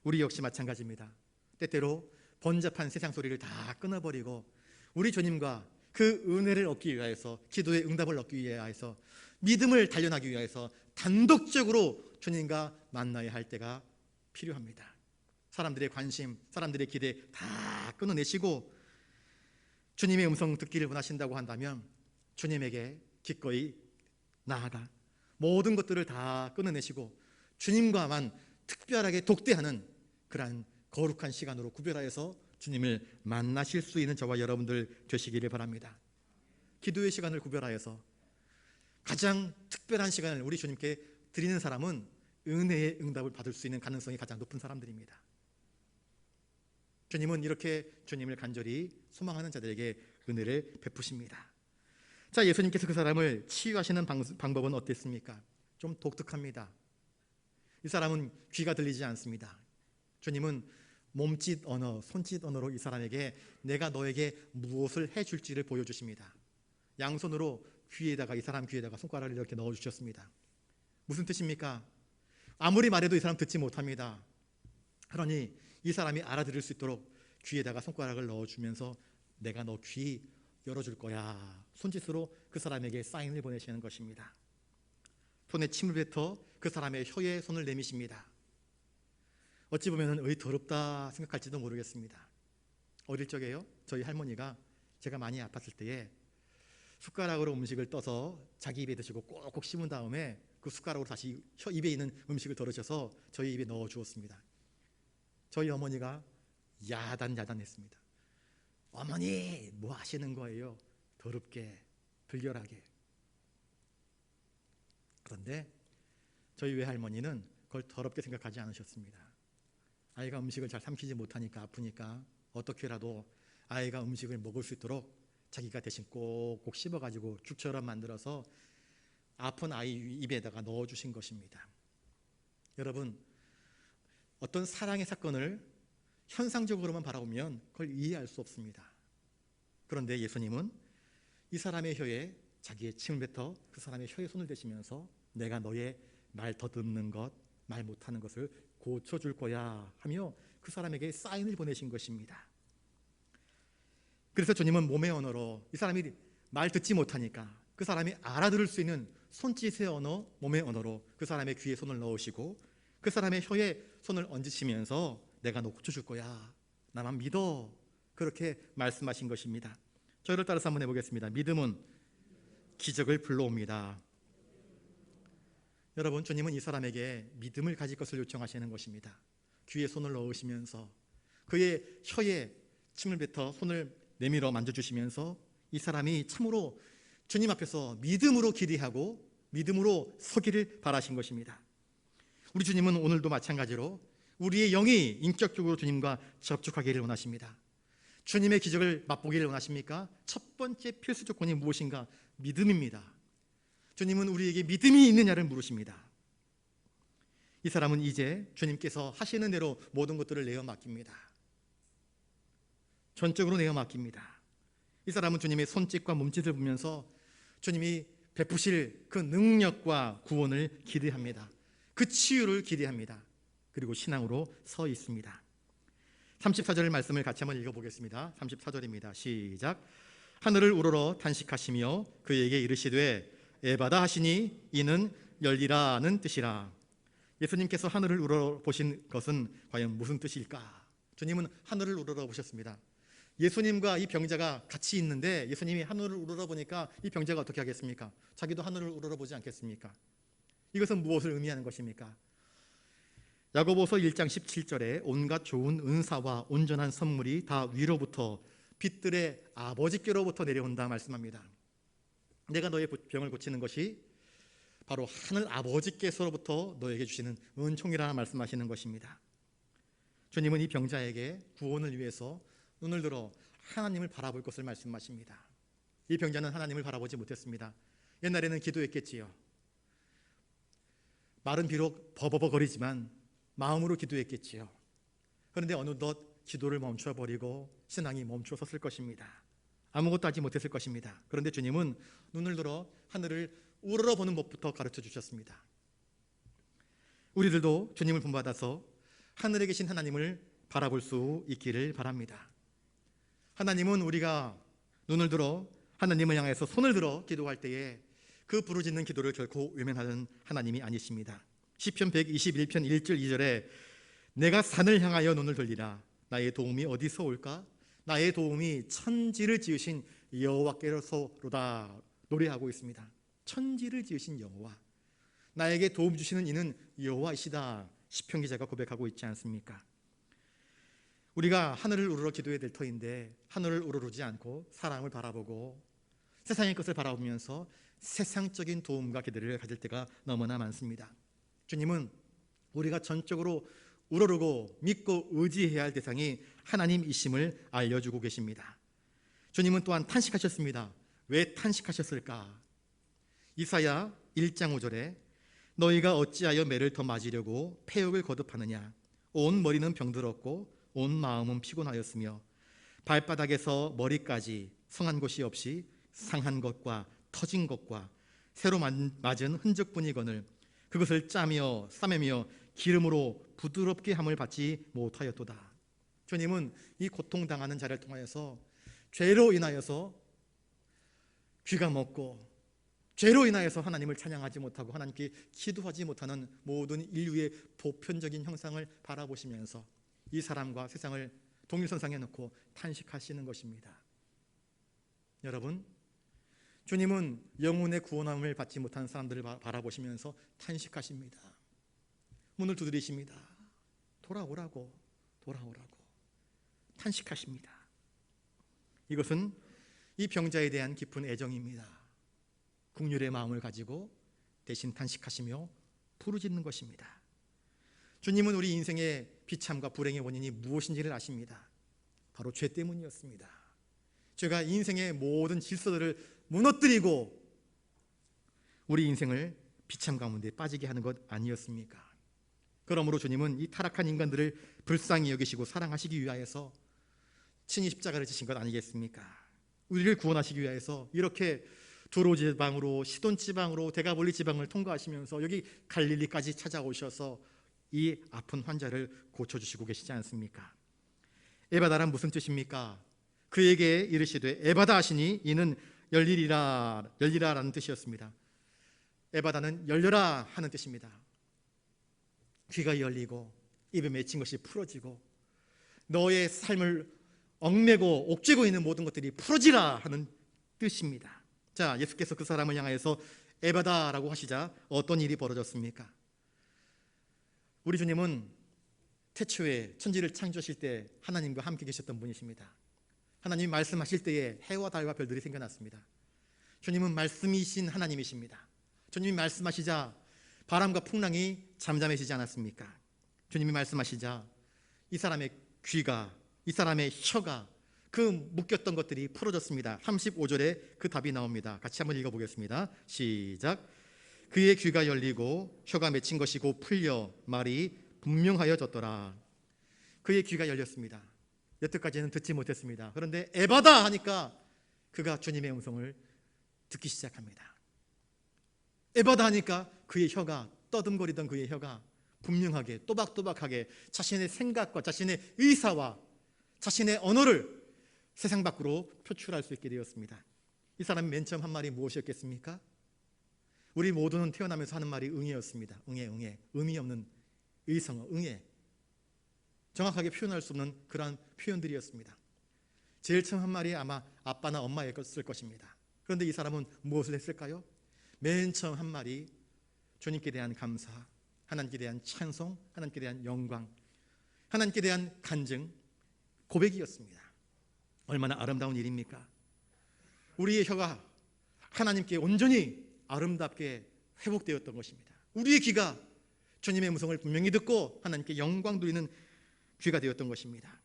우리 역시 마찬가지입니다. 때때로 번잡한 세상 소리를 다 끊어버리고 우리 주님과 그 은혜를 얻기 위하여서, 기도의 응답을 얻기 위하여서, 믿음을 단련하기 위하여서 단독적으로 주님과 만나야 할 때가 필요합니다. 사람들의 관심, 사람들의 기대 다 끊어내시고 주님의 음성 듣기를 원하신다고 한다면 주님에게 기꺼이 나아가 모든 것들을 다 끊어내시고 주님과만 특별하게 독대하는 그러한 거룩한 시간으로 구별하여서 주님을 만나실 수 있는 저와 여러분들 되시기를 바랍니다. 기도의 시간을 구별하여서 가장 특별한 시간을 우리 주님께 드리는 사람은 은혜의 응답을 받을 수 있는 가능성이 가장 높은 사람들입니다. 주님은 이렇게 주님을 간절히 소망하는 자들에게 은혜를 베푸십니다. 자, 예수님께서 그 사람을 치유하시는 방법은 어땠습니까? 좀 독특합니다. 이 사람은 귀가 들리지 않습니다. 주님은 몸짓 언어, 손짓 언어로 이 사람에게 내가 너에게 무엇을 해줄지를 보여주십니다. 양손으로 귀에다가, 이 사람 귀에다가 손가락을 이렇게 넣어주셨습니다. 무슨 뜻입니까? 아무리 말해도 이 사람 듣지 못합니다. 그러니 이 사람이 알아들을 수 있도록 귀에다가 손가락을 넣어주면서 내가 너 귀 열어줄 거야, 손짓으로 그 사람에게 사인을 보내시는 것입니다. 손에 침을 뱉어 그 사람의 혀에 손을 내미십니다. 어찌 보면 더럽다 생각할지도 모르겠습니다. 어릴 적에요, 저희 할머니가 제가 많이 아팠을 때에 숟가락으로 음식을 떠서 자기 입에 드시고 꼭꼭 씹은 다음에 그 숟가락으로 다시 입에 있는 음식을 덜으셔서 저희 입에 넣어 주었습니다. 저희 어머니가 야단했습니다. 어머니, 뭐 하시는 거예요? 더럽게, 불결하게. 그런데 저희 외할머니는 그걸 더럽게 생각하지 않으셨습니다. 아이가 음식을 잘 삼키지 못하니까, 아프니까 어떻게라도 아이가 음식을 먹을 수 있도록 자기가 대신 꼭꼭 씹어가지고 죽처럼 만들어서 아픈 아이 입에다가 넣어주신 것입니다. 여러분, 어떤 사랑의 사건을 현상적으로만 바라보면 그걸 이해할 수 없습니다. 그런데 예수님은 이 사람의 혀에 자기의 침을 뱉어 그 사람의 혀에 손을 대시면서 내가 너의 말 더듬는 것, 말 못하는 것을 고쳐줄 거야 하며 그 사람에게 사인을 보내신 것입니다. 그래서 주님은 몸의 언어로, 이 사람이 말 듣지 못하니까 그 사람이 알아들을 수 있는 손짓의 언어, 몸의 언어로 그 사람의 귀에 손을 넣으시고 그 사람의 혀에 손을 얹으시면서 내가 너 고쳐줄 거야, 나만 믿어, 그렇게 말씀하신 것입니다. 저를 따라서 한번 해보겠습니다. 믿음은 기적을 불러옵니다. 여러분, 주님은 이 사람에게 믿음을 가질 것을 요청하시는 것입니다. 귀에 손을 넣으시면서 그의 혀에 침을 뱉어 손을 내밀어 만져주시면서 이 사람이 참으로 주님 앞에서 믿음으로 기대하고 믿음으로 서기를 바라신 것입니다. 우리 주님은 오늘도 마찬가지로 우리의 영이 인격적으로 주님과 접촉하기를 원하십니다. 주님의 기적을 맛보기를 원하십니까? 첫 번째 필수 조건이 무엇인가? 믿음입니다. 주님은 우리에게 믿음이 있느냐를 물으십니다. 이 사람은 이제 주님께서 하시는 대로 모든 것들을 내어 맡깁니다. 전적으로 내어 맡깁니다. 이 사람은 주님의 손짓과 몸짓을 보면서 주님이 베푸실 그 능력과 구원을 기대합니다. 그 치유를 기대합니다. 그리고 신앙으로 서 있습니다. 34절 말씀을 같이 한번 읽어보겠습니다. 34절입니다. 시작. 하늘을 우러러 탄식하시며 그에게 이르시되 에바다 하시니 이는 열리라는 뜻이라. 예수님께서 하늘을 우러러 보신 것은 과연 무슨 뜻일까? 주님은 하늘을 우러러 보셨습니다. 예수님과 이 병자가 같이 있는데 예수님이 하늘을 우러러 보니까 이 병자가 어떻게 하겠습니까? 자기도 하늘을 우러러 보지 않겠습니까? 이것은 무엇을 의미하는 것입니까? 야고보서 1장 17절에 온갖 좋은 은사와 온전한 선물이 다 위로부터 빛들의 아버지께로부터 내려온다 말씀합니다. 내가 너의 병을 고치는 것이 바로 하늘 아버지께서로부터 너에게 주시는 은총이라 말씀하시는 것입니다. 주님은 이 병자에게 구원을 위해서 눈을 들어 하나님을 바라볼 것을 말씀하십니다. 이 병자는 하나님을 바라보지 못했습니다. 옛날에는 기도했겠지요. 말은 비록 버버버거리지만 마음으로 기도했겠지요. 그런데 어느덧 기도를 멈춰버리고 신앙이 멈춰섰을 것입니다. 아무것도 하지 못했을 것입니다. 그런데 주님은 눈을 들어 하늘을 우러러보는 법부터 가르쳐 주셨습니다. 우리들도 주님을 본받아서 하늘에 계신 하나님을 바라볼 수 있기를 바랍니다. 하나님은 우리가 눈을 들어 하나님을 향해서 손을 들어 기도할 때에 그 부르짖는 기도를 결코 외면하는 하나님이 아니십니다. 시편 121편 1절 2절에 내가 산을 향하여 눈을 돌리라. 나의 도움이 어디서 올까? 나의 도움이 천지를 지으신 여호와께로서로다. 노래하고 있습니다. 천지를 지으신 여호와, 나에게 도움 주시는 이는 여호와이시다. 시편 기자가 고백하고 있지 않습니까? 우리가 하늘을 우러러 기도해야 될 터인데 하늘을 우러르지 않고 사랑을 바라보고 세상의 것을 바라보면서 세상적인 도움과 기대를 가질 때가 너무나 많습니다. 주님은 우리가 전적으로 우러르고 믿고 의지해야 할 대상이 하나님이심을 알려주고 계십니다. 주님은 또한 탄식하셨습니다. 왜 탄식하셨을까? 이사야 1장 5절에 너희가 어찌하여 매를 더 맞으려고 폐역을 거듭하느냐? 온 머리는 병들었고 온 마음은 피곤하였으며 발바닥에서 머리까지 성한 곳이 없이 상한 것과 터진 것과 새로 맞은 흔적뿐이거늘 그것을 짜며 싸매며 기름으로 부드럽게 함을 받지 못하였도다. 주님은 이 고통당하는 자를 통하여서 죄로 인하여서 귀가 먹고 죄로 인하여서 하나님을 찬양하지 못하고 하나님께 기도하지 못하는 모든 인류의 보편적인 형상을 바라보시면서 이 사람과 세상을 동일선상에 놓고 탄식하시는 것입니다. 여러분, 주님은 영혼의 구원함을 받지 못한 사람들을 바라보시면서 탄식하십니다. 문을 두드리십니다. 돌아오라고 탄식하십니다. 이것은 이 병자에 대한 깊은 애정입니다. 긍휼의 마음을 가지고 대신 탄식하시며 부르짖는 것입니다. 주님은 우리 인생의 비참과 불행의 원인이 무엇인지를 아십니다. 바로 죄 때문이었습니다. 죄가 인생의 모든 질서들을 무너뜨리고 우리 인생을 비참 가운데 빠지게 하는 것 아니었습니까? 그러므로 주님은 이 타락한 인간들을 불쌍히 여기시고 사랑하시기 위하여서 친히 십자가를 지신 것 아니겠습니까? 우리를 구원하시기 위하여서 이렇게 두로 지방으로 시돈 지방으로 데가볼리 지방을 통과하시면서 여기 갈릴리까지 찾아오셔서 이 아픈 환자를 고쳐주시고 계시지 않습니까? 에바다란 무슨 뜻입니까? 그에게 이르시되 에바다 하시니 이는 열리라라는 뜻이었습니다. 에바다는 열려라 하는 뜻입니다. 귀가 열리고 입에 맺힌 것이 풀어지고 너의 삶을 얽매고 옥죄고 있는 모든 것들이 풀어지라 하는 뜻입니다. 자, 예수께서 그 사람을 향하여서 에바다라고 하시자 어떤 일이 벌어졌습니까? 우리 주님은 태초에 천지를 창조하실 때 하나님과 함께 계셨던 분이십니다. 하나님이 말씀하실 때에 해와 달과 별들이 생겨났습니다. 주님은 말씀이신 하나님이십니다. 주님이 말씀하시자 바람과 풍랑이 잠잠해지지 않았습니까? 주님이 말씀하시자 이 사람의 귀가, 이 사람의 혀가, 그 묶였던 것들이 풀어졌습니다. 35절에 그 답이 나옵니다. 같이 한번 읽어보겠습니다. 시작. 그의 귀가 열리고 혀가 맺힌 것이 곧 풀려 말이 분명하여졌더라. 그의 귀가 열렸습니다. 여태까지는 듣지 못했습니다. 그런데 에바다 하니까 그가 주님의 음성을 듣기 시작합니다. 에바다 하니까 그의 혀가, 떠듬거리던 그의 혀가 분명하게, 또박또박하게 자신의 생각과 자신의 의사와 자신의 언어를 세상 밖으로 표출할 수 있게 되었습니다. 이 사람이 맨 처음 한 말이 무엇이었겠습니까? 우리 모두는 태어나면서 하는 말이 응애였습니다. 응애. 의미 없는 의성어, 응애. 정확하게 표현할 수 없는 그러한 표현들이었습니다. 제일 처음 한 말이 아마 아빠나 엄마였을 것입니다. 그런데 이 사람은 무엇을 했을까요? 맨 처음 한 말이 주님께 대한 감사, 하나님께 대한 찬송, 하나님께 대한 영광, 하나님께 대한 간증, 고백이었습니다. 얼마나 아름다운 일입니까? 우리의 혀가 하나님께 온전히 아름답게 회복되었던 것입니다. 우리의 귀가 주님의 음성을 분명히 듣고 하나님께 영광 돌리는 귀가 되었던 것입니다.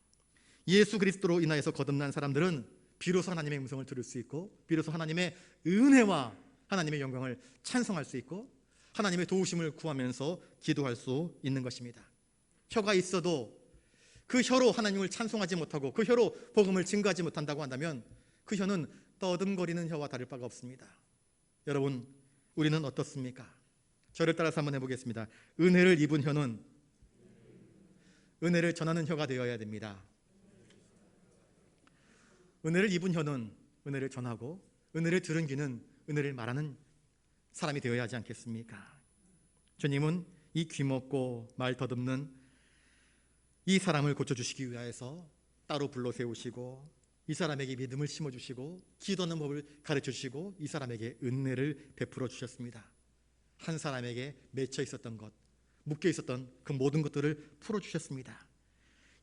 예수 그리스도로 인하여서 거듭난 사람들은 비로소 하나님의 음성을 들을 수 있고, 비로소 하나님의 은혜와 하나님의 영광을 찬송할 수 있고, 하나님의 도우심을 구하면서 기도할 수 있는 것입니다. 혀가 있어도 그 혀로 하나님을 찬송하지 못하고 그 혀로 복음을 증거하지 못한다고 한다면 그 혀는 떠듬거리는 혀와 다를 바가 없습니다. 여러분, 우리는 어떻습니까? 저를 따라서 한번 해보겠습니다. 은혜를 입은 혀는 은혜를 전하는 혀가 되어야 됩니다. 은혜를 입은 혀는 은혜를 전하고, 은혜를 들은 귀는 은혜를 말하는 사람이 되어야 하지 않겠습니까? 주님은 이 귀먹고 말 더듬는 이 사람을 고쳐주시기 위하여서 따로 불러 세우시고, 이 사람에게 믿음을 심어주시고, 기도하는 법을 가르쳐주시고, 이 사람에게 은혜를 베풀어 주셨습니다. 한 사람에게 맺혀 있었던 것, 묶여 있었던 그 모든 것들을 풀어주셨습니다.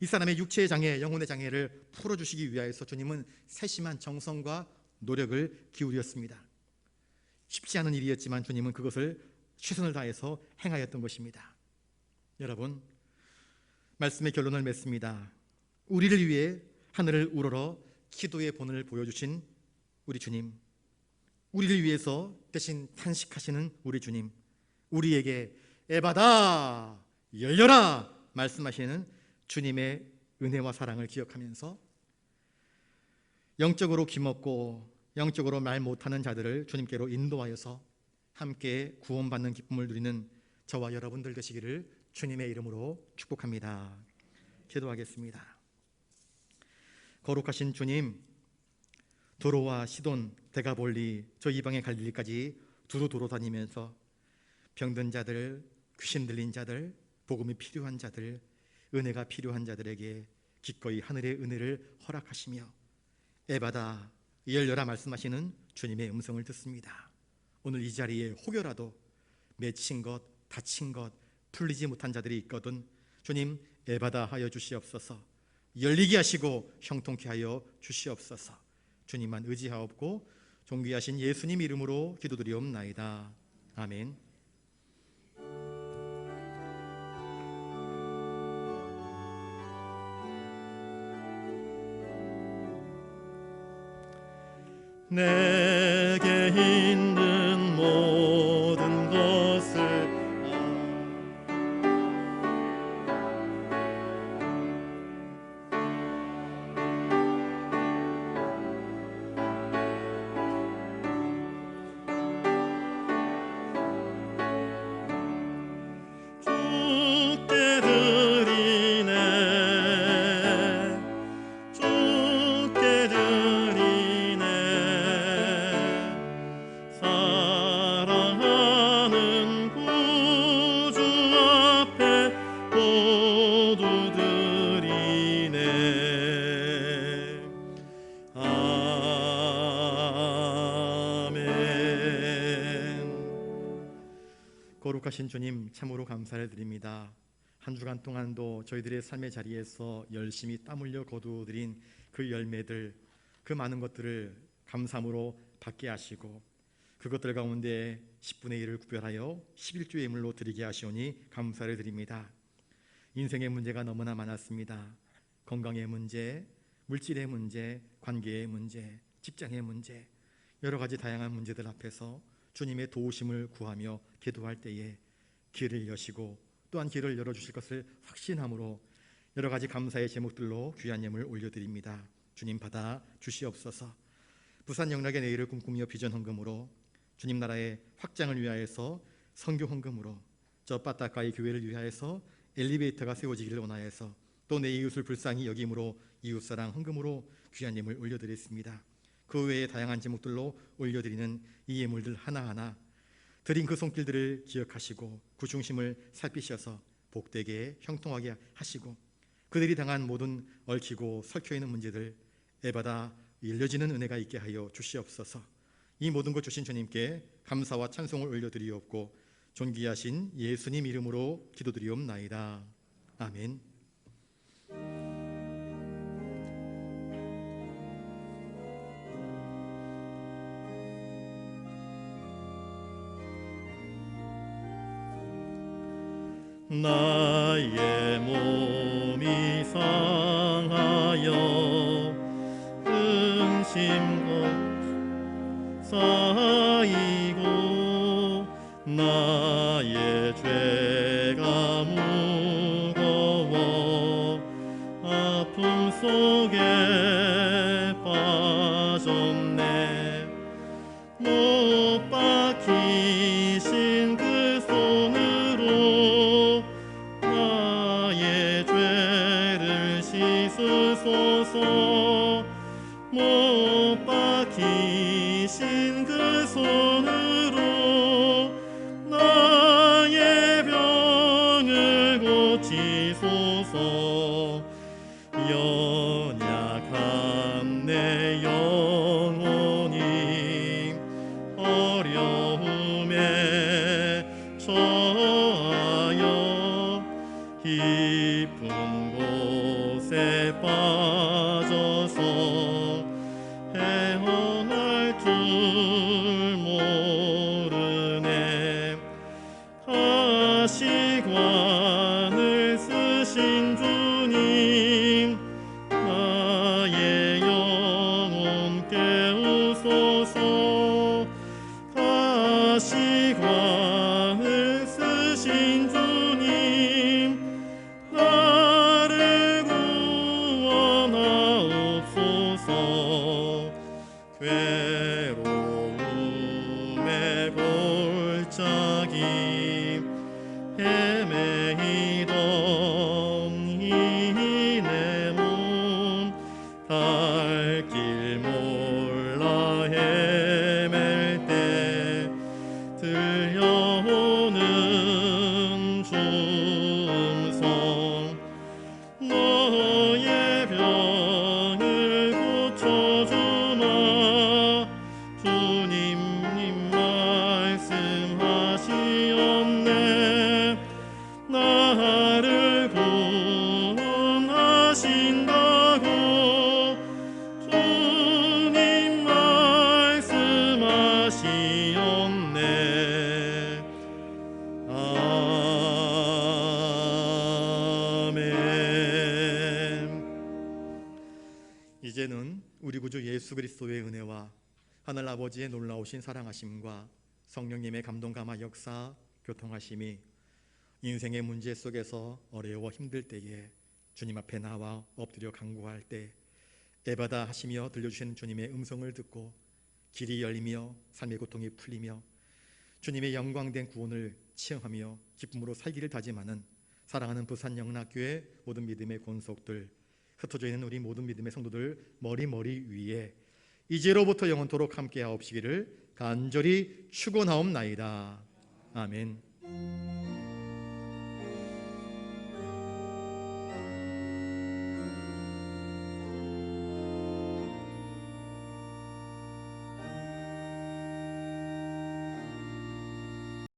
이 사람의 육체의 장애, 영혼의 장애를 풀어주시기 위하여서 주님은 세심한 정성과 노력을 기울였습니다. 쉽지 않은 일이었지만 주님은 그것을 최선을 다해서 행하였던 것입니다. 여러분, 말씀의 결론을 맺습니다. 우리를 위해 하늘을 우러러 기도의 본을 보여주신 우리 주님, 우리를 위해서 대신 탄식하시는 우리 주님, 우리에게 에바다, 열려라 말씀하시는 주님의 은혜와 사랑을 기억하면서 영적으로 귀먹고 영적으로 말 못하는 자들을 주님께로 인도하여서 함께 구원받는 기쁨을 누리는 저와 여러분들 되시기를 주님의 이름으로 축복합니다. 기도하겠습니다. 거룩하신 주님, 도로와 시돈, 데가볼리, 저 이방의 갈릴리까지 두루 돌아다니면서 병든 자들, 귀신 들린 자들, 복음이 필요한 자들, 은혜가 필요한 자들에게 기꺼이 하늘의 은혜를 허락하시며 에바다, 열려라 말씀하시는 주님의 음성을 듣습니다. 오늘 이 자리에 혹여라도 맺힌 것, 다친 것, 풀리지 못한 자들이 있거든 주님 에바다 하여 주시옵소서. 열리게 하시고 형통케 하여 주시옵소서. 주님만 의지하옵고 존귀하신 예수님 이름으로 기도드리옵나이다. 아멘. 내게 있는 모든 것을 주께 드리네, 주께 드리네. 사랑하는 구주 앞에 모두 드리네. 아멘. 거룩하신 주님, 참으로 감사를 드립니다. 한 주간 동안도 저희들의 삶의 자리에서 열심히 땀 흘려 거두어들인 그 열매들, 그 많은 것들을 감사함으로 받게 하시고 그것들 가운데 10분의 1을 구별하여 11주의 예물로 드리게 하시오니 감사를 드립니다. 인생의 문제가 너무나 많았습니다. 건강의 문제, 물질의 문제, 관계의 문제, 직장의 문제, 여러 가지 다양한 문제들 앞에서 주님의 도우심을 구하며 기도할 때에 길을 여시고 또한 길을 열어주실 것을 확신함으로 여러 가지 감사의 제목들로 귀한 예물 올려드립니다. 주님 받아 주시옵소서. 부산 영락의 내일을 꿈꾸며 비전 헌금으로, 주님 나라의 확장을 위하여서 선교 헌금으로, 저 빠따가의 교회를 위하여서 엘리베이터가 세워지기를 원하여서, 또 내 이웃을 불쌍히 여김으로 이웃사랑 헌금으로 귀한 예물 올려드렸습니다. 그 외에 다양한 제목들로 올려드리는 이 예물들 하나하나 드린 그 손길들을 기억하시고 그 중심을 살피셔서 복되게 형통하게 하시고, 그들이 당한 모든 얽히고 설켜있는 문제들 애받아 열려지는 은혜가 있게 하여 주시옵소서. 이 모든 것 주신 주님께 감사와 찬송을 올려드리옵고 존귀하신 예수님 이름으로 기도드리옵나이다. 아멘. 나의 몸이 상하여 근심과 쌓이고 나의 죄가 무거워 아픔 속에 빠졌네. 못 박히신 그 손으로 나의 죄를 씻으소서. 못 박히신 그 손으로 나의 병을 고치소서. 연약한 내 영혼이 어려움에 처하여 깊은 곳에 빠져서 헤어날 줄 모르네. 가시관을 쓰신 주님, 나의 영혼 깨우소서. 가시관을 쓰신 주님, 나를 구원하옵소서. 괴로움의 골짜기 헤매이던 이 내 몸, 갈 길 몰라 헤맬 때 들려오는 주음성. 너의 병을 고쳐주마. 주님 말씀하시옵네. 나를 구원하신다고 주님 말씀하시옵네. 아멘. 이제는 우리 구주 예수 그리스도의 은혜와 하늘 아버지의 놀라우신 사랑하심과 성령님의 감동 감화 역사 교통하심이 인생의 문제 속에서 어려워 힘들 때에 주님 앞에 나와 엎드려 간구할 때 애받아 하시며 들려주시는 주님의 음성을 듣고 길이 열리며 삶의 고통이 풀리며 주님의 영광된 구원을 체험하며 기쁨으로 살기를 다짐하는 사랑하는 부산 영락교회 모든 믿음의 권속들, 흩어져 있는 우리 모든 믿음의 성도들 머리 위에 이제로부터 영원토록 함께 하옵시기를 간절히 축원하옵나이다. 아멘.